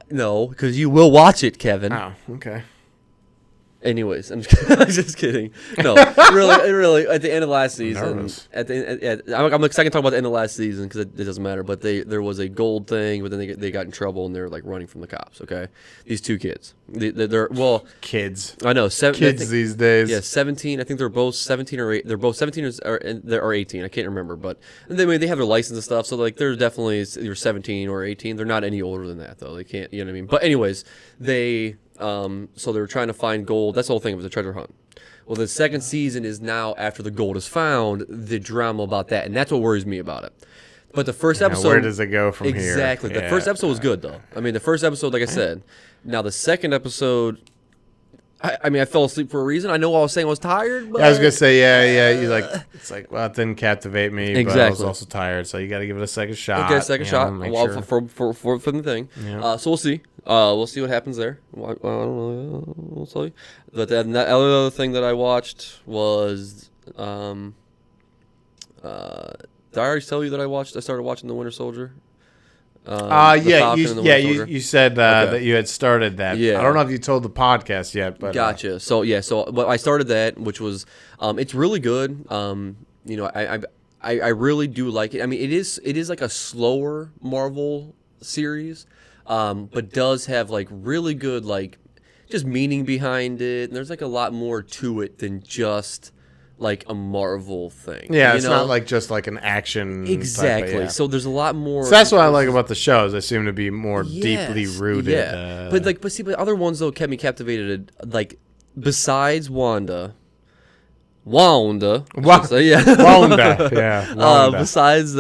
no, because you will watch it, Kevin. Oh, okay. Anyways, I'm just kidding. No, really. At the end of last season, I'm excited to talk about the end of last season because it doesn't matter. But there was a gold thing, but then they got in trouble and they're like running from the cops. Okay, these two kids, they're kids. I know kids these days. Yeah, 17. I think they're both 17 or 8. They're both 17 or 18. I can't remember, but they have their license and stuff. So like they're definitely either 17 or 18. They're not any older than that though. They can't. You know what I mean? But anyways, they. So they were trying to find gold. That's the whole thing. It was a treasure hunt. Well, the second season is now after the gold is found, the drama about that, and that's what worries me about it. But the first episode, where does it go from here? Exactly. The first episode was good though. I mean, the first episode, like I said. Now the second episode, I mean, I fell asleep for a reason. I know I was saying I was tired, but I was gonna say, yeah. You like, it's like, well, it didn't captivate me, but I was also tired, so you got to give it a second shot. Okay, second shot. Well, sure. for the thing. Yeah. So we'll see. We'll see what happens there. I don't know. We'll tell you. But the other thing that I watched was, did I already tell you that I started watching The Winter Soldier? You said that you had started that. Yeah. I don't know if you told the podcast yet, but gotcha. So I started that, which was it's really good. You know, I really do like it. I mean, it is like a slower Marvel series, but does have like really good like just meaning behind it. And there's like a lot more to it than just like a Marvel thing. Yeah, it's not like just like an action. Exactly. Type of, So there's a lot more. So that's what I like about the shows. They seem to be more deeply rooted. Yeah. But other ones though kept me captivated. Like besides Wanda. Wanda. Yeah. Wanda. Besides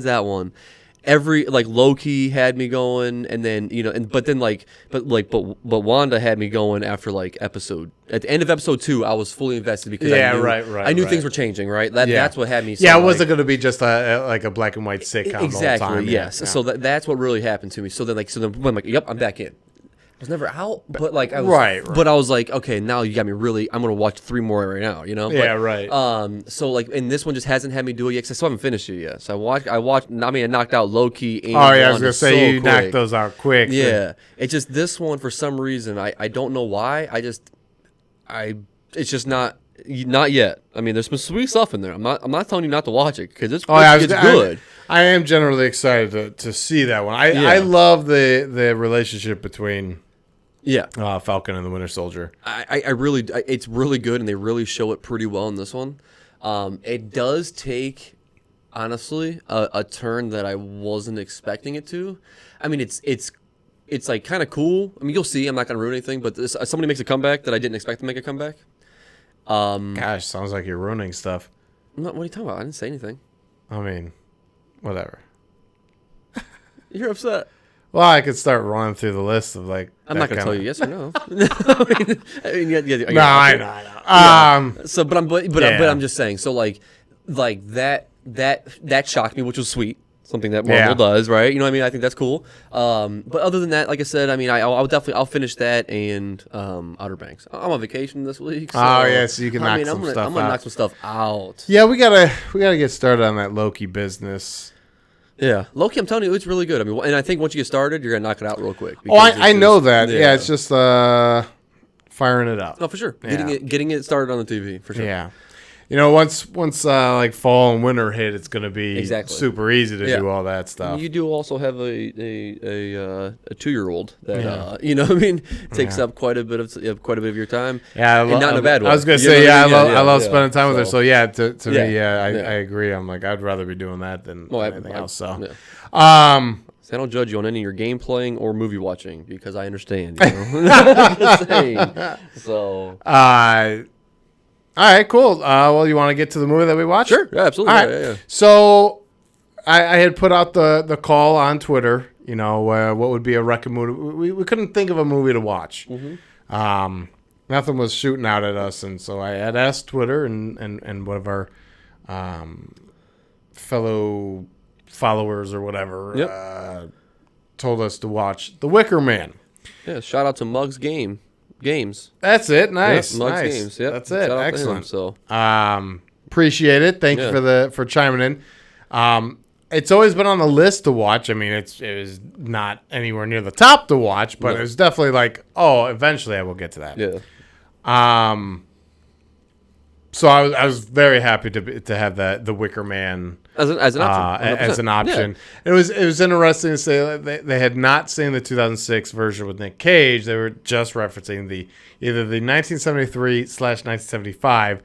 that one. Every like Loki had me going, and then but Wanda had me going after like at the end of episode 2, I was fully invested because I knew things were changing, right? That's what had me. So, it wasn't going to be just like a black and white sitcom exactly, the whole time. Yes. Yeah. So that's what really happened to me. So then I'm like, yep, I'm back in. I was never out, but like I was right. But I was like, okay, now you got me really. I'm gonna watch 3 more right now, you know. Yeah, right. So like, and this one just hasn't had me do it yet because I still haven't finished it yet. So I watched. I mean, I knocked out Loki. And I was gonna say you knocked those out quick. Yeah, it's just this one for some reason. I don't know why. It's just not yet. I mean, there's some sweet stuff in there. I'm not telling you not to watch it because it's good. I am generally excited to see that one. I love the relationship between Falcon and the Winter Soldier. It's really good, and they really show it pretty well in this one. It does take, honestly, a turn that I wasn't expecting it to. I mean, it's like kind of cool. I mean, you'll see. I'm not gonna ruin anything, but somebody makes a comeback that I didn't expect to make a comeback. Gosh, sounds like you're ruining stuff. What are you talking about? I didn't say anything. I mean, whatever. You're upset. Well, I could start running through the list of like. I'm not gonna tell you yes or no. I know. Yeah. So, but I'm just saying. So, like that shocked me, which was sweet. Something that Marvel does, right? You know what I mean? I think that's cool. But other than that, like I said, I mean, I'll finish that and Outer Banks. I'm on vacation this week. So, so you can knock some stuff out. I'm gonna knock some stuff out. Yeah, we gotta get started on that Loki business. Yeah, Loki, I'm telling you, it's really good. I mean, and I think once you get started, you're gonna knock it out real quick. I know that. Yeah, it's just firing it up. No, for sure. Yeah. Getting it started on the TV for sure. Yeah. You know, once like fall and winter hit, it's gonna be super easy to do all that stuff. You do also have a 2-year-old that you know what I mean takes up quite a bit of your time. Yeah, and not in a bad way. I was gonna say I love spending time with her. So to me, I agree. I'm like I'd rather be doing that than anything else. So, so I don't judge you on any of your game playing or movie watching because I understand. You know? Just saying. So. All right, cool. Well, you want to get to the movie that we watched? Sure, yeah, absolutely. All right. Yeah. So I had put out the call on Twitter, you know, what would be a recommended. We couldn't think of a movie to watch. Mm-hmm. Nothing was shooting out at us, and so I had asked Twitter and one of our fellow followers or whatever told us to watch The Wicker Man. Yeah, shout out to Muggs Games. That's it. Nice. Yep, Muggs nice. Games. Yep. That's it. Excellent. So appreciate it. Thank you for chiming in. It's always been on the list to watch. I mean, it was not anywhere near the top to watch, but it was definitely like, eventually I will get to that. Yeah. So I was very happy to have the Wicker Man as an option. As an option. Yeah. It was interesting to say that they had not seen the 2006 version with Nick Cage. They were just referencing either the 1973/1975.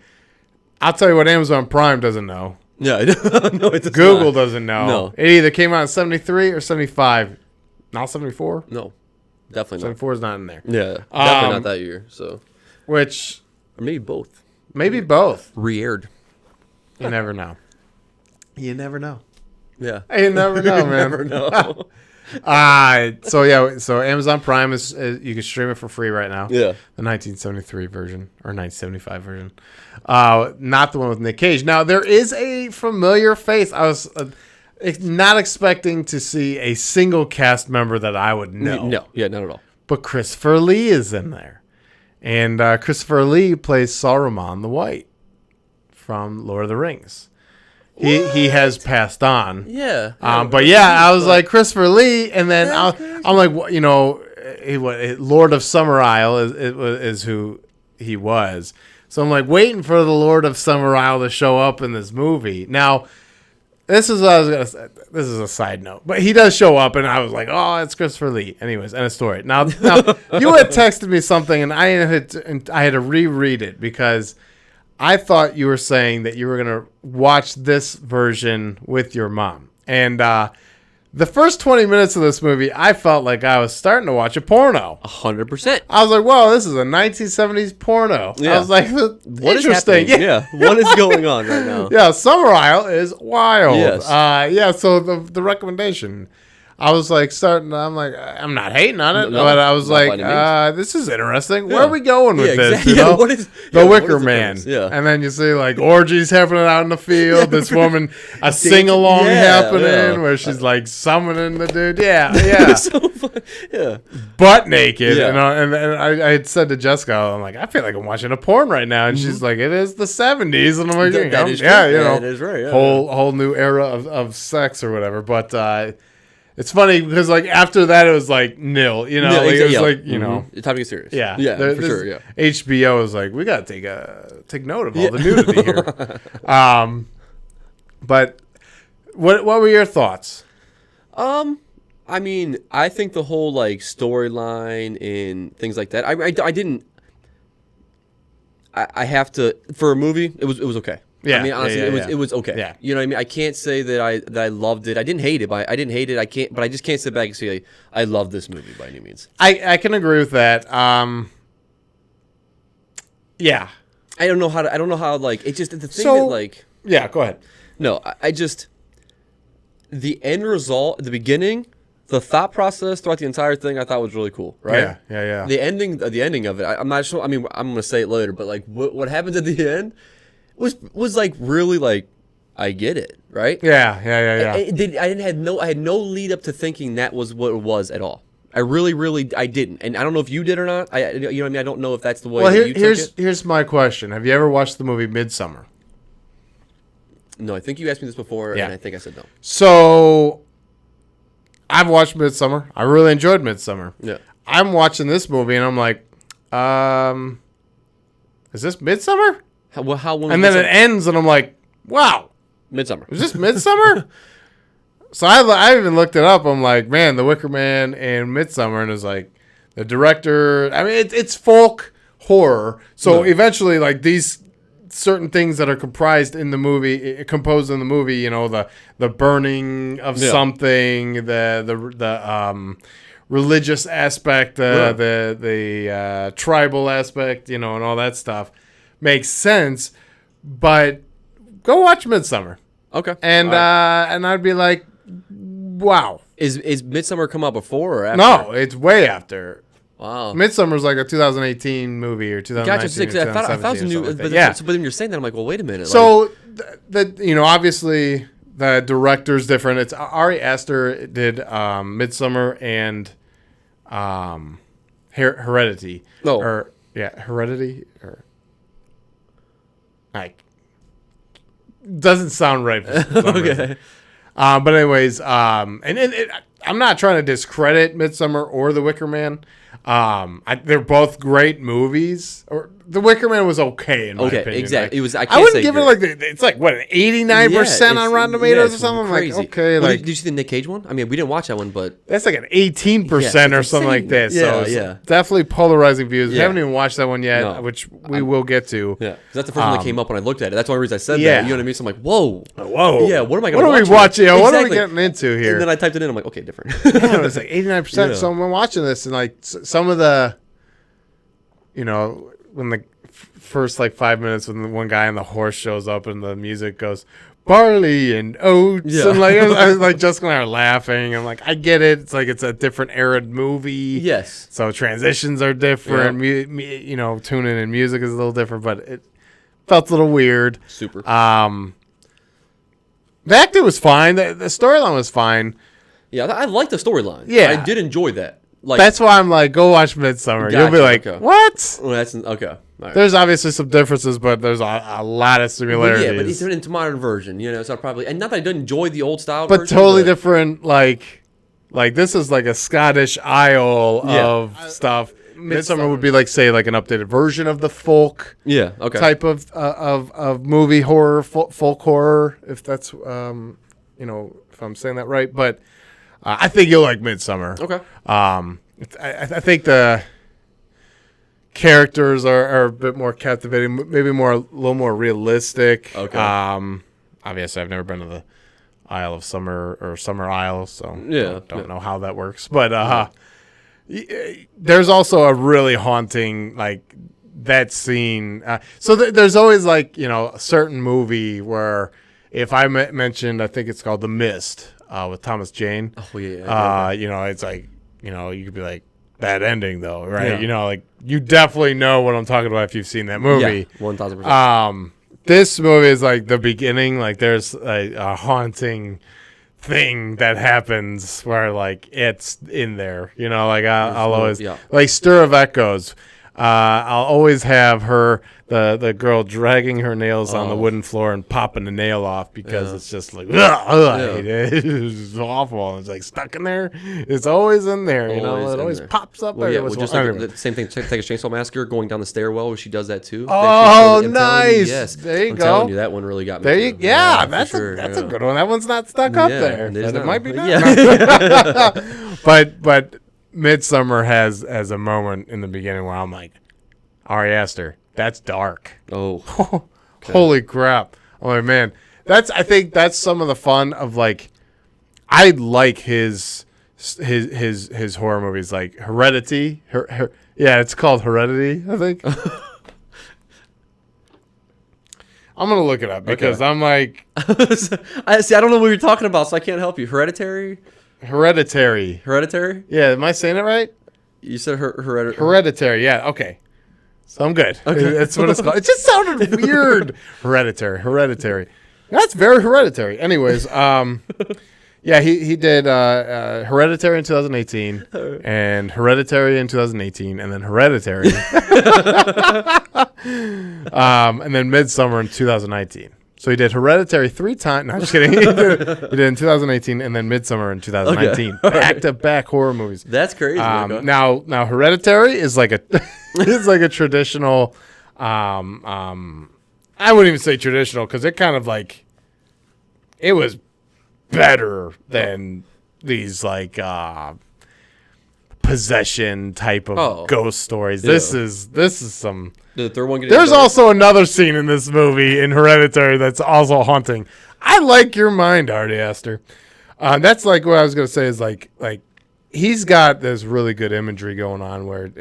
I'll tell you what Amazon Prime doesn't know. Yeah, no, it does Google not. Doesn't know. No. It either came out in 73 or 75. Not 74? No, definitely not. 74 is not in there. Yeah, definitely not that year. So, which Or maybe both. Maybe both. Re-aired. You never know. You never know. Yeah. You never know, man. Never know. So Amazon Prime is you can stream it for free right now. Yeah. The 1973 version or 1975 version. Not the one with Nick Cage. Now there is a familiar face. I was not expecting to see a single cast member that I would know. No. Yeah, not at all. But Christopher Lee is in there. And Christopher Lee plays Saruman the White from Lord of the Rings. He has passed on. Yeah. But yeah, I was like Christopher Lee, and then I'm like, Lord of Summer Isle is who he was. So I'm like waiting for the Lord of Summer Isle to show up in this movie. Now, this is what I was gonna say. This is a side note, but he does show up, and I was like, oh, it's Christopher Lee. Anyways, end of story. Now you had texted me something, and I had to reread it because I thought you were saying that you were going to watch this version with your mom. And the first 20 minutes of this movie, I felt like I was starting to watch a porno. 100%. I was like, whoa, this is a 1970s porno. Yeah. I was like, what interesting. Yeah. What is going on right now? Yeah, Summer Isle is wild. Yes. So the recommendation, I was like I'm I'm not hating on it, No, but I was like, this is interesting. Yeah. Where are we going with this? Exactly. You know? What is the Wicker Man. Yeah. And then you see like orgies happening out in the field. This woman, a sing-along happening where she's like summoning the dude. Yeah. So fun. Yeah. Butt naked. Yeah. And I had said to Jessica, I'm like, I feel like I'm watching a porn right now. And she's like, it is the 70s. And I'm like, that is true. That is right. Yeah. Whole new era of sex or whatever. But it's funny because like after that it was like nil, you know, it was like you know, it's time to get serious. Yeah, for sure. Yeah, HBO is like we gotta take note of all the nudity here. But what were your thoughts? I mean, I think the whole like storyline and things like that. I didn't. I have to for a movie. It was okay. Yeah, I mean, honestly, it was okay. Yeah. You know what I mean? I can't say that I loved it. I didn't hate it, but I didn't hate it. But I just can't sit back and say I love this movie by any means. I can agree with that. Yeah. I don't know how like it's just the thing So, that like yeah, go ahead. No, I just the end result at the beginning, the thought process throughout the entire thing I thought was really cool, right? Yeah. The ending of it, I'm not sure. I mean, I'm going to say it later, but like what happens at the end was like really like I get it, right? Yeah. I had no lead up to thinking that was what it was at all. I really didn't, and I don't know if you did or not. You know what I mean? I don't know if that's the way. Well, you took it. Here's my question: have you ever watched the movie Midsommar? No, I think you asked me this before, and I think I said no. So I've watched Midsommar. I really enjoyed Midsommar. Yeah, I'm watching this movie, and I'm like, is this Midsommar? And then it ends, and I'm like, wow. Midsommar. Is this Midsommar? So I even looked it up. I'm like, man, The Wicker Man and Midsommar, and it's like the director. I mean, it's folk horror. So eventually, like these certain things that are composed in the movie, you know, the burning of something, the religious aspect, the tribal aspect, you know, and all that stuff makes sense. But go watch Midsommar. Okay. And and I'd be like, wow. Is Midsommar come out before or after? No, it's way after. Wow. Midsommar's like a 2018 movie or 2019 Gotcha. I thought it was new. But then you're saying that, I'm like, well, wait a minute. So, you know, obviously the director's different. It's Ari Aster did Midsommar and Heredity. Oh. Heredity. Or like, doesn't sound right. Okay. But anyways, I'm not trying to discredit Midsommar or The Wicker Man. They're both great movies. Or The Wicker Man was okay in my opinion. Exactly. Like, It was. I wouldn't give it like it's like what 89% on Rotten Tomatoes or something. Crazy. Like okay, well, like did you see the Nick Cage one? I mean, we didn't watch that one, but that's like an 18% or something like this. Yeah, so definitely polarizing views. Yeah. We haven't even watched that one yet, which we will get to. Yeah, because that's the first one that came up when I looked at it. That's the only reason I said that. You know what I mean? So I'm like, whoa. Yeah, what am I going What to watch? are we watching? What are we getting into here? And then I typed it in. I'm like, okay, different. Yeah, it's like 89%. So I'm watching this, and like some of the, you know, when the first like 5 minutes when the one guy on the horse shows up and the music goes barley and oats and like I was like Jessica and I are laughing. I'm like, I get it. It's like it's a different era movie. Yes. So transitions are different. You know, tuning in music is a little different, but it felt a little weird. Super. The acting was fine. The storyline was fine. Yeah, I like the storyline. Yeah, I did enjoy that. Like that's why I'm like, go watch Midsommar. You'll be like, what? Well, that's okay. Right. There's obviously some differences, but there's a lot of similarities. But it's into modern version, you know. So probably, and not that I didn't enjoy the old style, but version, totally different. Like this is like a Scottish Isle of stuff. Midsommar would be like, say, like an updated version of the folk, type of movie horror, folk horror, if that's if I'm saying that right. But I think you'll like Midsommar. Okay. I think the characters are a bit more captivating, maybe a little more realistic. Okay. Obviously, I've never been to the Isle of Summer or Summer Isle, so don't know how that works. But there's also a really haunting, like, that scene. So there's always, like, a certain movie where if I mentioned, I think it's called The Mist with Thomas Jane. Oh, yeah. It's like, you could be like, bad ending, though, right? Yeah. Like, you definitely know what I'm talking about if you've seen that movie. Yeah, 1,000%. This movie is like the beginning. Like, there's a haunting thing that happens where, like, it's in there. Like, I'll always like Stir of Echoes. I'll always have her, the girl, dragging her nails on the wooden floor and popping the nail off because it's just like, it's awful. It's like stuck in there. It's always in there. It always pops up. Just like the same thing. Texas Chainsaw Massacre, going down the stairwell where she does that too. Oh, nice. Yes, there you go. I'm telling you, that one really got me. There you, that's a good one. That one's not stuck up there, but it might be not. But Midsommar has a moment in the beginning where I'm like, Ari Aster, that's dark. Oh, okay. Holy crap! I'm like, man, I think that's some of the fun of, like, I like his horror movies, like Heredity. It's called Heredity, I think. I'm gonna look it up because I'm like, I don't know what you're talking about, so I can't help you. Hereditary. Yeah, am I saying it right? You said hereditary. Hereditary, yeah, okay. So I'm good. Okay. That's what it's called. It just sounded weird. Hereditary. That's very hereditary. Anyways, he did Hereditary in 2018 and Hereditary in 2018 and then Hereditary. And then Midsommar in 2019. So he did Hereditary 3 times. No, I'm just kidding. He did in 2018 and then Midsommar in 2019. Okay. Back-to-back horror movies. That's crazy. Now Hereditary is like a traditional. I wouldn't even say traditional because it kind of like it was better than these like possession type of ghost stories. Yeah. This is some. Did the third one get There's also another scene in this movie in Hereditary that's also haunting. I like your mind, Ari Aster. That's like what I was gonna say is like he's got this really good imagery going on where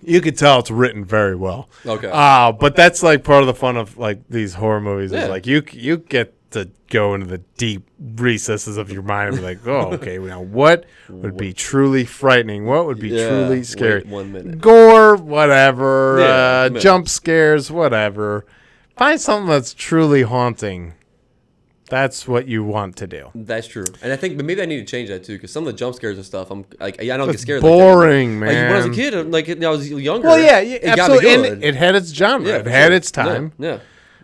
you could tell it's written very well. Okay. But that's like part of the fun of like these horror movies is like you get to go into the deep recesses of your mind and be like, oh, okay, now what would be truly frightening? What would be truly scary? Wait 1 minute. Gore, whatever. Jump scares, whatever. Find something that's truly haunting. That's what you want to do. That's true. And I think maybe I need to change that too because some of the jump scares and stuff, I'm like, I don't get scared. Boring, like that. Man. Like when I was a kid, like when I was younger. Well, it absolutely. Got me good. It had its genre. It had its time. Yeah.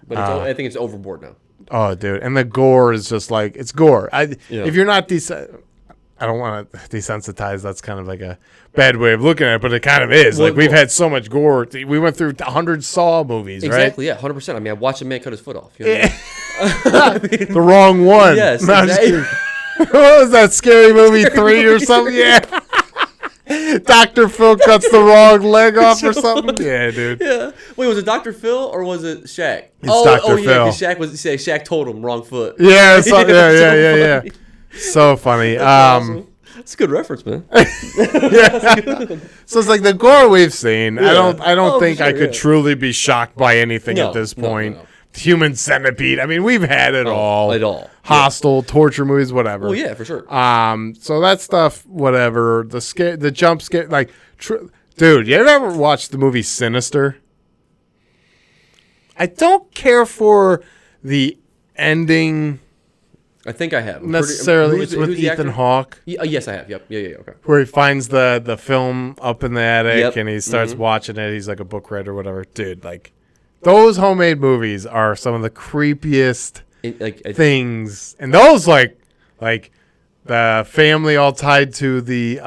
But I think it's overboard now. Oh, dude. And the gore is just like, it's gore. If you're not I don't want to desensitize. That's kind of like a bad way of looking at it, but it kind of is. Like, we've had so much gore. We went through 100 Saw movies, right? Exactly, yeah, 100%. I mean, I watched a man cut his foot off. You know the wrong one. Yes, no, exactly. What was that, Scary Movie 3 or something? Yeah. Dr. Phil cuts the wrong leg off or something. Yeah, dude. Yeah. Wait, was it Dr. Phil or was it Shaq? It's Dr. Phil. Yeah, because Shaq told him wrong foot. Yeah, yeah. So funny. Awesome. That's a good reference, man. So it's like the gore we've seen. Yeah. I don't think I could truly be shocked by anything at this point. No. Human Centipede. I mean, we've had it all. Hostel, torture movies, whatever. Well, yeah, for sure. So that stuff, whatever. The jump scare, like, dude, you ever watch the movie Sinister? I don't care for the ending. I think I have. Necessarily, it's with Ethan Hawke. Yes, I have. Yep. Yeah. Okay. Where he finds the film up in the attic and he starts watching it. He's like a book writer or whatever. Dude, like, those homemade movies are some of the creepiest things. And those, like the family all tied to the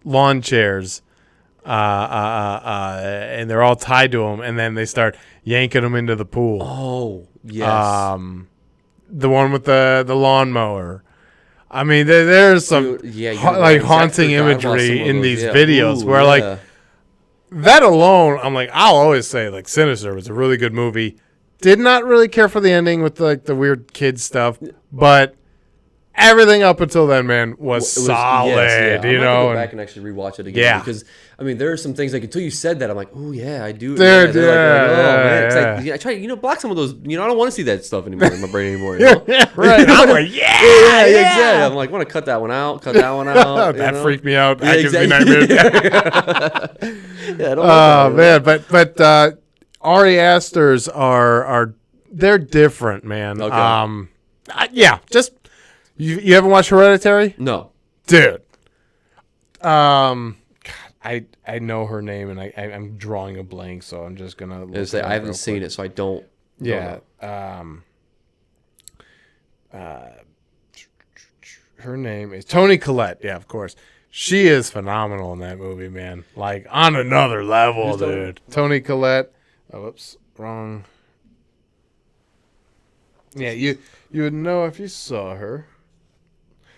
lawn chairs. And they're all tied to them. And then they start yanking them into the pool. Oh, yes. The one with the lawnmower. I mean, there's some haunting imagery in these videos where that alone, I'm like, I'll always say like Sinister was a really good movie. Did not really care for the ending with like the weird kid stuff, but everything up until then, man, was solid. Yes, you know, go back and actually rewatch it again because I mean, there are some things like until you said that, I'm like, oh yeah, I do. Dude, I try, block some of those. I don't want to see that stuff anymore in my brain anymore. You know? Right? I'm like, exactly. I'm like, want to cut that one out. That freaked me out. That gives me nightmares. Man, but Ari Aster's are they're different, man. Okay. Just you haven't watched Hereditary? No, dude. I know her name and I'm drawing a blank, so I'm just gonna. I haven't seen it, so I don't. Yeah. Her name is Toni Collette. Yeah, of course. She is phenomenal in that movie, man. Like on another level, dude. Toni Collette. Oh, whoops, wrong. Yeah, you would know if you saw her.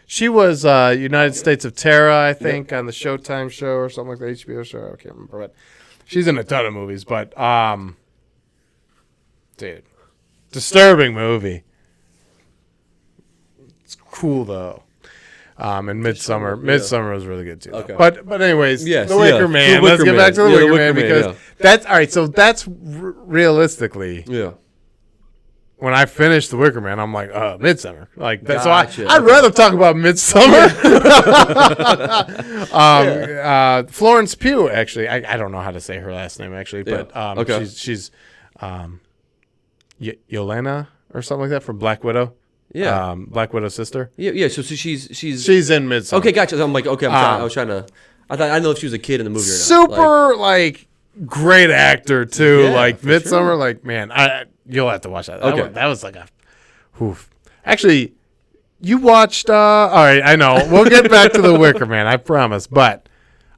She was United States of Terror, I think, on the Showtime show or something like the HBO show. I can't remember, but she's in a ton of movies. But dude, disturbing movie. It's cool though. And Midsommar was really good too. Okay. But anyways, the Wicker Man. Let's get back to the Wicker Man because that's all right. So that's realistically. Yeah. When I finished The Wicker Man, I'm like, Midsommar. Like that. Gotcha. So I'd rather talk about Midsommar. Florence Pugh, actually. I don't know how to say her last name, actually. But she's Yelena or something like that from Black Widow. Yeah. Black Widow's sister. Yeah. So she's in Midsommar. Okay, gotcha. I'm like, okay. I was trying to. I don't know if she was a kid in the movie or not. Super great actor too. Midsommar. Sure. Like man, you'll have to watch that. Okay. That was like a. Oof. Actually, you watched. All right, I know. We'll get back to The Wicker Man. I promise. But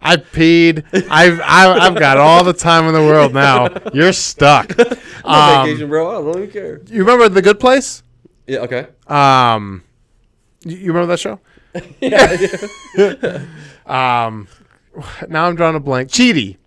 I peed. I've got all the time in the world now. You're stuck. Vacation, bro. I don't even care. You remember The Good Place? Yeah. Okay. You remember that show? Yeah. Now I'm drawing a blank. Chidi.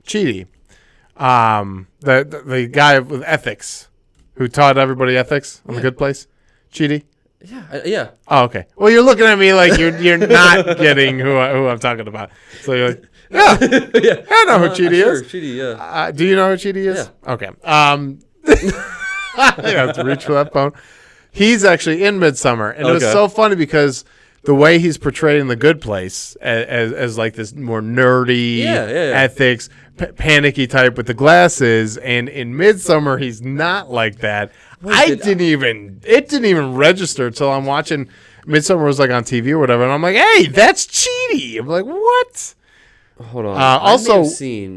The guy with ethics, who taught everybody ethics on The Good Place. Chidi. Yeah. Oh, okay. Well, you're looking at me like you're not getting who I'm talking about. So you're like, yeah. I know who Chidi is. Chidi, yeah. Do you know who Chidi is? Yeah. Okay. I have to reach for that phone. He's actually in Midsommar, and it was so funny because the way he's portraying The Good Place as like this more nerdy ethics, panicky type with the glasses, and in Midsommar he's not like that. It didn't even register until I'm watching. Midsommar was like on TV or whatever, and I'm like, hey, that's Chidi. I'm like, what? Hold on. Also,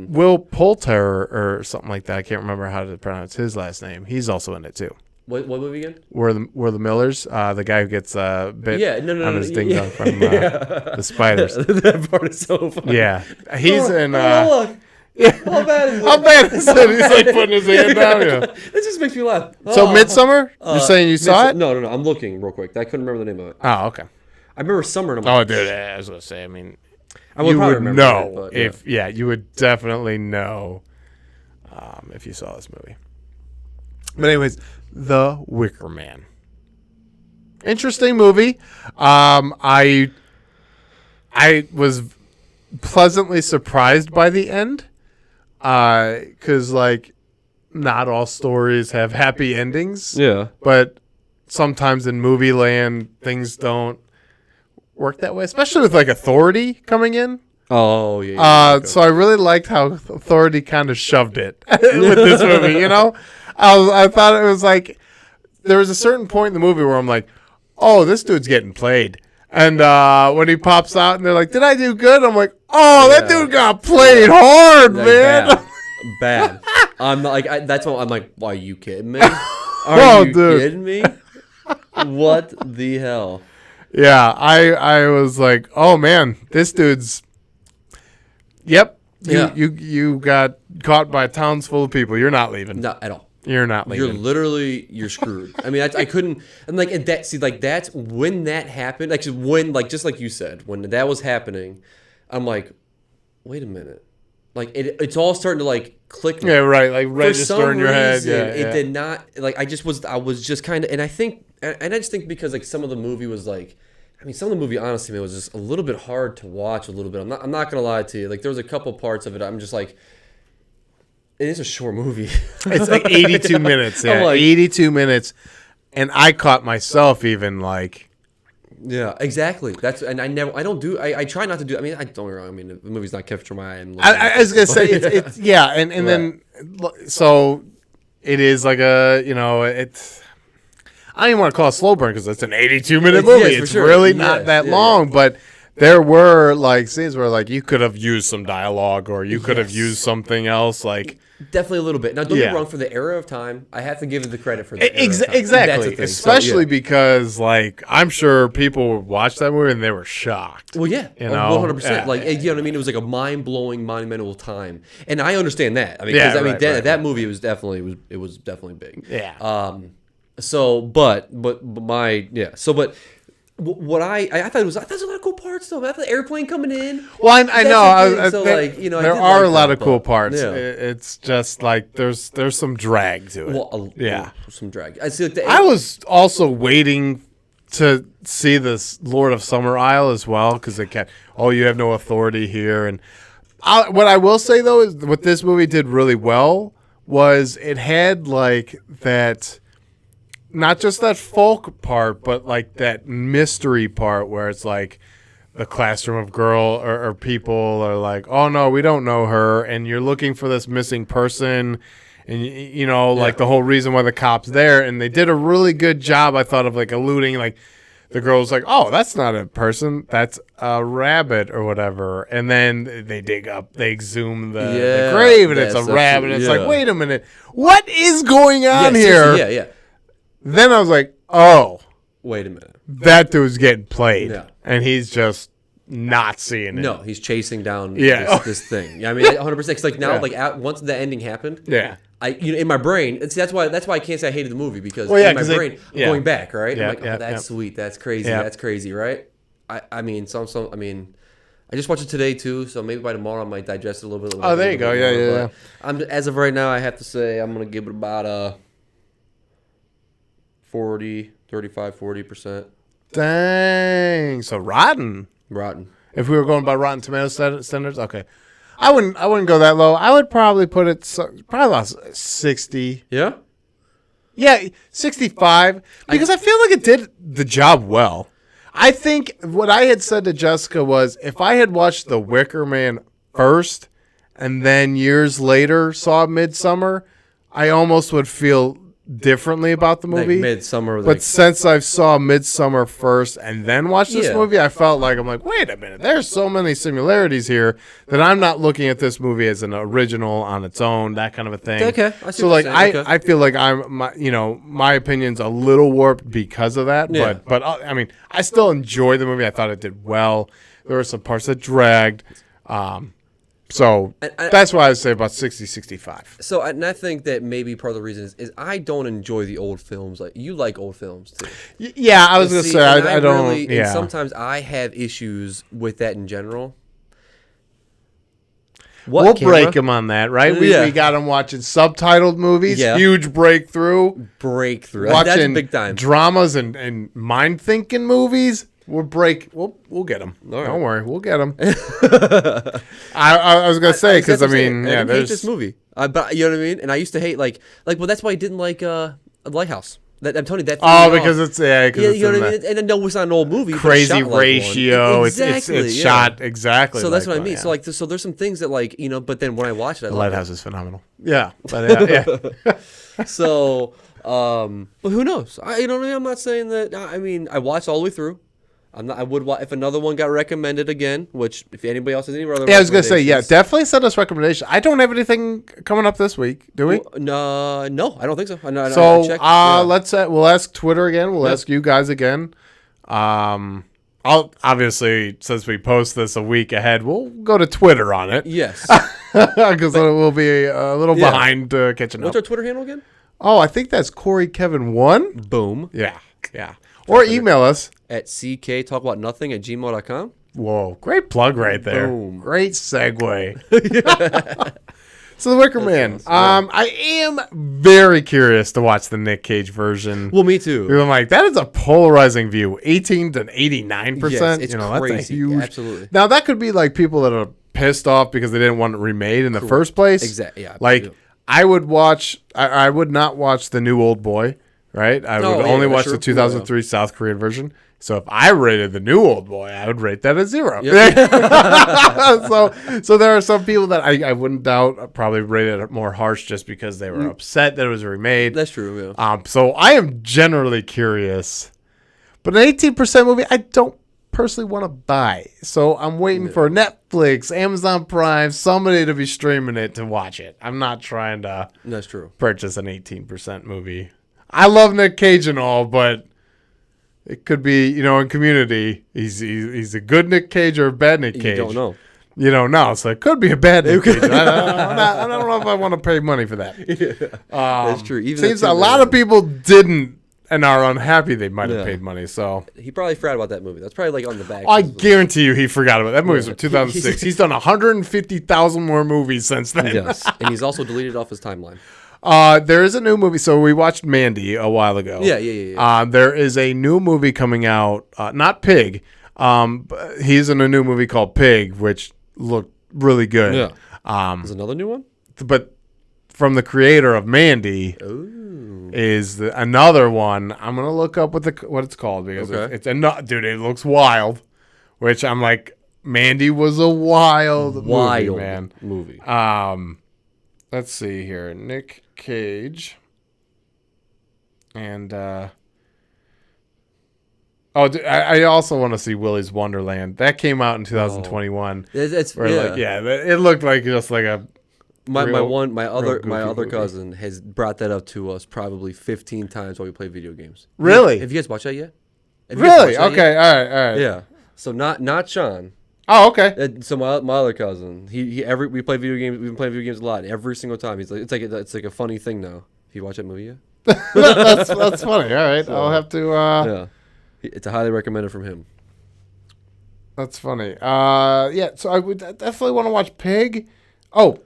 Will Poulter or something like that. I can't remember how to pronounce his last name. He's also in it too. What movie again? We're the Millers. The guy who gets bit on his ding dong from the spiders. That part is so funny. Yeah, he's in. Look. How bad is it? How bad is it? He's like putting his hand down. Yeah. That just makes me laugh. So Midsommar? You're saying you saw it? No. I'm looking real quick. I couldn't remember the name of it. Oh, okay. I remember Summer. Oh, dude. I was gonna say. I mean, you would know you would definitely know if you saw this movie. But anyways, The Wicker Man. Interesting movie. I I was pleasantly surprised by the end, because like not all stories have happy endings. Yeah, but sometimes in movie land things don't work that way, especially with like Authority coming in. Oh yeah. So I really liked how Authority kind of shoved it with this movie. I thought it was like there was a certain point in the movie where I'm like, oh, this dude's getting played. And when he pops out and they're like, did I do good? I'm like, oh, that dude got played hard, like, man. Bad. I'm not, like, that's what I'm like, why, are you kidding me? Are you kidding me? What the hell? Yeah, I was like, oh, man, this dude's, yep, you got caught by towns full of people. You're not leaving. Not at all. You're not leaving. You're screwed. I mean, I couldn't. And like that. See, like that's when that happened. Like when, like just like you said, when that was happening, I'm like, wait a minute. Like it's all starting to like click. Yeah, right. Like register in your head. Yeah, it did not. Like I was just kind of, and I just think because like some of the movie was like, I mean, some of the movie honestly, man, was just a little bit hard to watch. A little bit. I'm not gonna lie to you. Like there was a couple parts of it. I'm just like. It is a short movie. It's like 82 minutes. Yeah, like, 82 minutes. And I caught myself even like. Yeah, exactly. And I try not to do. I mean, I don't get me wrong. I mean, the movie's not capturing my eye. I was gonna say it's yeah, and right. Then so it is like it's. I don't even want to call it a slow burn because it's an 82-minute movie. It's sure. Really not that long, but. There were like scenes where like you could have used some dialogue or you could have used something else like definitely a little bit. Now don't get me wrong, for the era of time, I have to give it the credit for that. Exactly. Especially because like I'm sure people watched that movie and they were shocked. Well, yeah, 100%. Like you know what I mean? It was like a mind-blowing, monumental time, and I understand that. I mean, because that movie was definitely big. Yeah. What I thought there's a lot of cool parts though. I thought the airplane coming in. Well, I know. There are a lot of cool parts. Yeah. It's just like there's some drag to it. Well, some drag. I was also waiting to see this Lord of Summer Isle as well because they kept, you have no authority here. And what I will say though is what this movie did really well was it had like that. Not just that folk part, but like that mystery part where it's like the classroom of girl or people are like, oh no, we don't know her, and you're looking for this missing person, and like the whole reason why the cop's there, and they did a really good job, I thought, of like alluding, like the girl's like, oh, that's not a person, that's a rabbit or whatever, and then they dig up, they exhume the grave, and it's a rabbit, and it's like, wait a minute, what is going on here? Yeah. Then I was like, oh. Wait a minute. That dude's getting played. Yeah. And he's just not seeing it. No, he's chasing down this thing. I mean, 100%. Because like now, once the ending happened, in my brain, that's why I can't say I hated the movie because in my brain, I'm going back, right? I'm like, that's sweet. That's crazy. That's crazy, right? I mean, I just watched it today too, so maybe by tomorrow I might digest it a little bit. Oh, there you go. Yeah. As of right now, I have to say I'm going to give it about 40%. Dang. So rotten. If we were going by Rotten Tomatoes standards, okay. I wouldn't go that low. I would probably put it probably about 60. Yeah? Yeah, 65 because I feel like it did the job well. I think what I had said to Jessica was if I had watched The Wicker Man first and then years later saw Midsommar, I almost would feel differently about the movie. Like Midsommar. But since I saw Midsommar first and then watched this movie, I felt like I'm like, wait a minute, there's so many similarities here that I'm not looking at this movie as an original on its own, that kind of a thing. Okay. So like I feel like my opinion's a little warped because of that. Yeah. But I mean, I still enjoy the movie. I thought it did well. There were some parts that dragged. So that's why I say about 60, 65. So and I think that maybe part of the reason is I don't enjoy the old films. Like you like old films too. Yeah, I was going to say I don't. Really, and sometimes I have issues with that in general. We'll break him on that, right? We got him watching subtitled movies. Yeah. Huge breakthrough. Watching that's big time. Dramas and mind thinking movies. We'll get them. All right. Don't worry, we'll get them. I was gonna say because I mean, I hate this movie. But you know what I mean. And I used to hate well, that's why I didn't like Lighthouse. I'm telling you that. Because it's you know what I mean. And I know it's not an old movie. Crazy but ratio. Exactly. It's shot exactly. So that's what I mean. Yeah. So there's some things that But then when I watch it, The Lighthouse is phenomenal. Yeah. But yeah. So, but who knows? You know what I mean. I'm not saying that. I mean, I watched all the way through. I would watch if another one got recommended again. Which, if anybody else has any other, I was gonna say, definitely send us recommendations. I don't have anything coming up this week, do we? No, I don't think so. We'll ask Twitter again. We'll ask you guys again. I'll obviously, since we post this a week ahead, we'll go to Twitter on it. Yes, because we'll be a little behind catching up. What's our Twitter handle again? Oh, I think that's CoreyKevin1. Boom. Yeah. Or email us at cktalkaboutnothing@gmail.com. Whoa, great plug right there. Boom. Great segue. So The Wicker Man. Awesome. I am very curious to watch the Nick Cage version. Well, me too. I'm like, that is a polarizing view. 18 to 89%. Yes, it's crazy. That's a huge. Absolutely. Now that could be like people that are pissed off because they didn't want it remade in the first place. Exactly. Yeah. I would not watch the new Old Boy. Right? I would only watch the 2003 South Korean version. So if I rated the new Old Boy, I would rate that a 0. Yep. so there are some people that I wouldn't doubt probably rated it more harsh just because they were upset that it was remade. That's true, yeah. So I am generally curious. But an 18% movie, I don't personally want to buy. So I'm waiting for Netflix, Amazon Prime, somebody to be streaming it to watch it. I'm not trying to That's true. purchase an 18% movie. I love Nick Cage and all, but it could be, in Community, he's a good Nick Cage or a bad Nick Cage. You don't know. You don't know. So it could be a bad Nick Cage. I don't know if I want to pay money for that. Yeah, that's true. Seems a lot of people didn't and are unhappy they might have paid money. So he probably forgot about that movie. That's probably on the back. I guarantee you he forgot about it. That movie was from 2006. He's done 150,000 more movies since then. Yes, and he's also deleted off his timeline. There is a new movie. So we watched Mandy a while ago. Yeah. There is a new movie coming out. Not Pig. He's in a new movie called Pig, which looked really good. Yeah. There's another new one? But from the creator of Mandy is another one. I'm going to look up what it's called because it's dude, it looks wild, which I'm like, Mandy was a wild movie, man. Let's see here. Nick Cage. And, I also want to see Willy's Wonderland. That came out in 2021. It looked like just like a my other cousin has brought that up to us probably 15 times while we play video games. Really? Have you guys watched that yet? Really? Okay. All right. Yeah. So not Sean. Oh, okay. So my other cousin, we play video games. We've been playing video games a lot. Every single time, he's like, it's like a funny thing now. Have you watched that movie yet? that's funny. All right, so, I'll have to. Yeah, it's a highly recommended from him. That's funny. Yeah. So I would definitely want to watch Pig. Oh,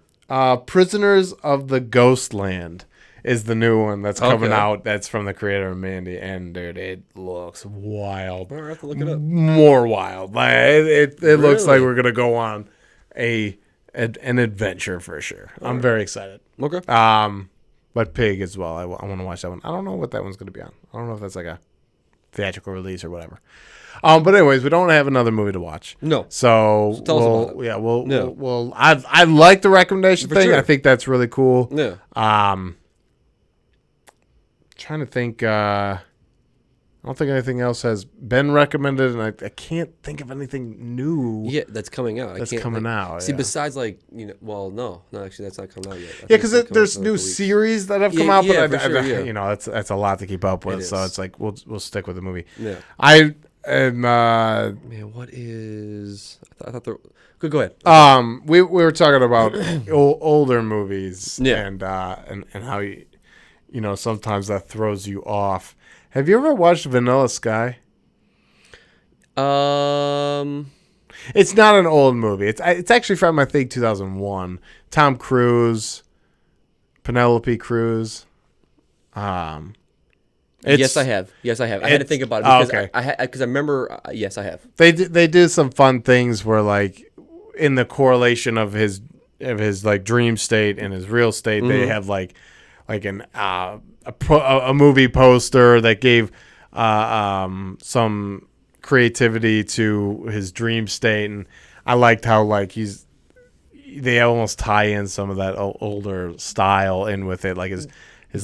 Prisoners of the Ghostland is the new one that's coming out. That's from the creator of Mandy, and dude, it looks wild. I have to look it up. More wild. Like, it really looks like we're gonna go on an adventure for sure. I'm very excited. Okay. But Pig as well. I want to watch that one. I don't know what that one's gonna be on. I don't know if that's like a theatrical release or whatever. But anyways, we don't have another movie to watch. No. So tell us about it. Yeah, we'll I like the recommendation thing. Sure. I think that's really cool. Yeah. Trying to think. I don't think anything else has been recommended, and I can't think of anything new. Yeah, that's coming out. Out. See, besides no, actually, that's not coming out yet. Yeah, because there's new series that have come out, but that's a lot to keep up with. So it's like we'll stick with the movie. Yeah. I am. Man, what is? I thought there. Go ahead. We were talking about older movies, and how sometimes that throws you off. Have you ever watched Vanilla Sky? It's not an old movie. It's actually from, I think, 2001. Tom Cruise, Penelope Cruz. Yes, I have. I had to think about it because because I remember. Yes, I have. They do some fun things where like in the correlation of his like dream state and his real state, they have like an a movie poster that gave some creativity to his dream state, and I liked how like they almost tie in some of that older style in with it, like his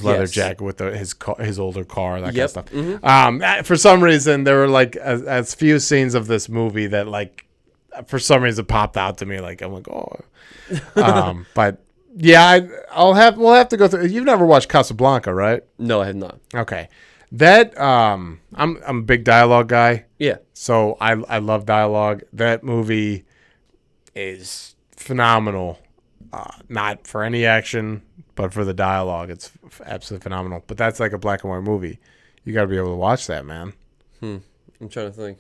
leather jacket with his older car, that kind of stuff. For some reason, there were like as few scenes of this movie that like for some reason popped out to me. Like I'm like, oh, but yeah, we'll have to go through. You've never watched Casablanca, right? No, I have not. Okay, that I'm a big dialogue guy. Yeah, so I love dialogue. That movie is phenomenal. Not for any action, but for the dialogue, it's absolutely phenomenal. But that's like a black and white movie. You got to be able to watch that, man. I'm trying to think.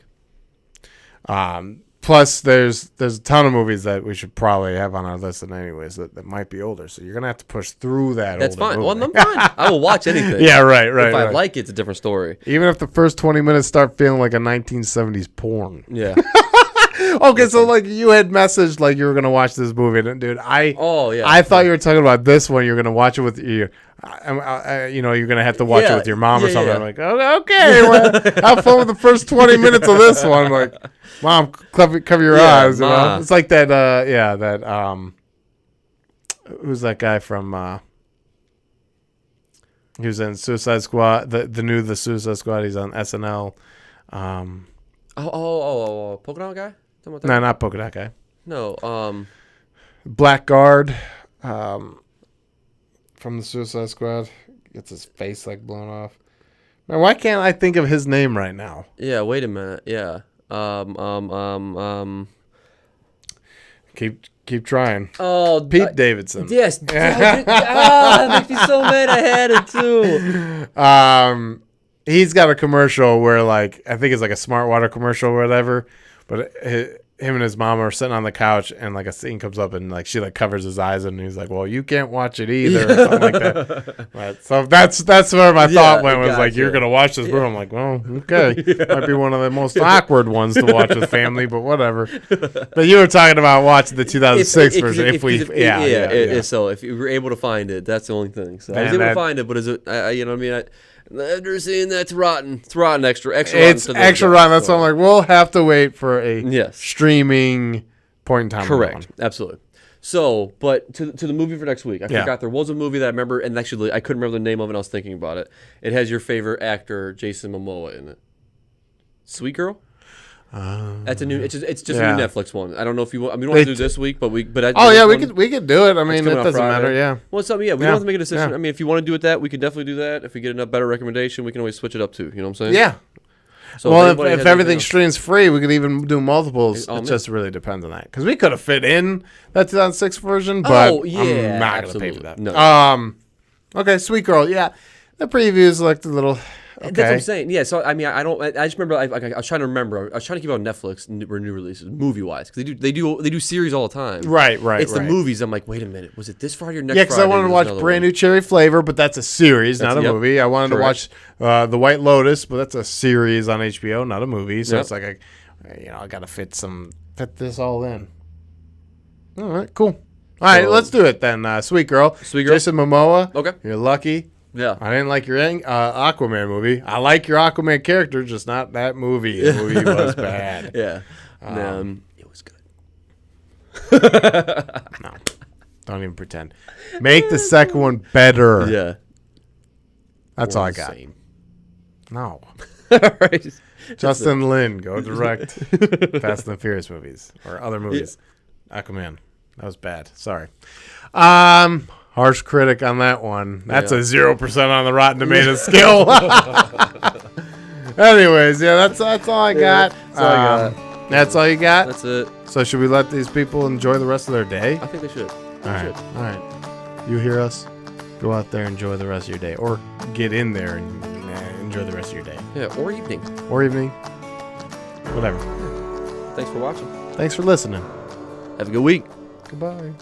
Plus, there's a ton of movies that we should probably have on our list, and anyways, that might be older. So you're gonna have to push through that. That's fine. Movie. Well, I'm fine. I will watch anything. Yeah, right. If I like it, it's a different story. Even if the first 20 minutes start feeling like a 1970s porn. Yeah. Okay, so like you had messaged like you were gonna watch this movie, and dude, I thought you were talking about this one. You're gonna watch it with you. You're gonna have to watch it with your mom or something. Yeah. I'm like, okay, well, have fun with the first 20 minutes of this one. I'm like, mom, cover your eyes. You know? It's like that. Who's that guy from? He was in Suicide Squad. The Suicide Squad. He's on SNL. Polka Dot Guy? No, not Polka Dot Guy. No, Blackguard, from the Suicide Squad. Gets his face like blown off. Man, why can't I think of his name right now? Yeah, wait a minute. Yeah. Keep trying. Oh, Pete Davidson. Yes. That makes me so mad. I had it too. He's got a commercial where like I think it's like a Smart Water commercial or whatever, but him and his mom are sitting on the couch and like a scene comes up and like she like covers his eyes and he's like, well, you can't watch it either, or something like that. Right. So that's where my thought went, was like, you're gonna watch this movie. I'm like, well, okay, might be one of the most awkward ones to watch with family, but whatever. But you were talking about watching the 2006 version. So if you were able to find it, that's the only thing. So I was able to find it, but is it? You know what I mean? After seeing that's rotten. It's rotten, extra rotten. It's extra rotten. That's why I'm like, we'll have to wait for a streaming point in time. Correct. Absolutely. So, but to the movie for next week, I forgot there was a movie that I remember, and actually I couldn't remember the name of it. And I was thinking about it. It has your favorite actor, Jason Momoa, in it. Sweet Girl. That's a new. It's just a new Netflix one. I don't know if you want. I mean, we don't have to do this week, but we could do it. I mean, it doesn't matter. Yeah. Well, something. Yeah, we don't have to make a decision. I mean, if you want to do it, we can definitely do that. If we get a better recommendation, we can always switch it up too. You know what I'm saying? Yeah. So well, if everything streams free, we could even do multiples. It just really depends on that, because we could have fit in that 2006 version, but I'm not going to pay for that. No. Okay, Sweet Girl. Yeah, the previews looked a little. Okay. That's what I'm saying. Yeah, so I mean, I just remember. I was trying to remember. I was trying to keep on Netflix new releases, movie wise, because they do series all the time. Right. It's the movies. I'm like, wait a minute, was it this Friday or next? Yeah, because I wanted to watch Brand New Cherry Flavor, but that's a series, not a movie. I wanted to watch The White Lotus, but that's a series on HBO, not a movie. So it's like I got to fit this all in. All right, cool. All right, let's do it then. Sweet Girl. Jason Momoa. Okay, you're lucky. Yeah, I didn't like your Aquaman movie. I like your Aquaman character, just not that movie. The movie was bad. Yeah, it was good. No, don't even pretend. Make the second one better. Yeah, that's all I got. Same. No. All right. Justin Lin, go direct Fast and the Furious movies or other movies. Yeah. Aquaman, that was bad. Sorry. Harsh critic on that one. That's a 0% on the Rotten Tomatoes scale. Anyways, that's all I got. That's all you got? That's it. So should we let these people enjoy the rest of their day? I think they should. All right. You hear us? Go out there and enjoy the rest of your day. Or get in there and enjoy the rest of your day. Yeah, or evening. Whatever. Thanks for watching. Thanks for listening. Have a good week. Goodbye.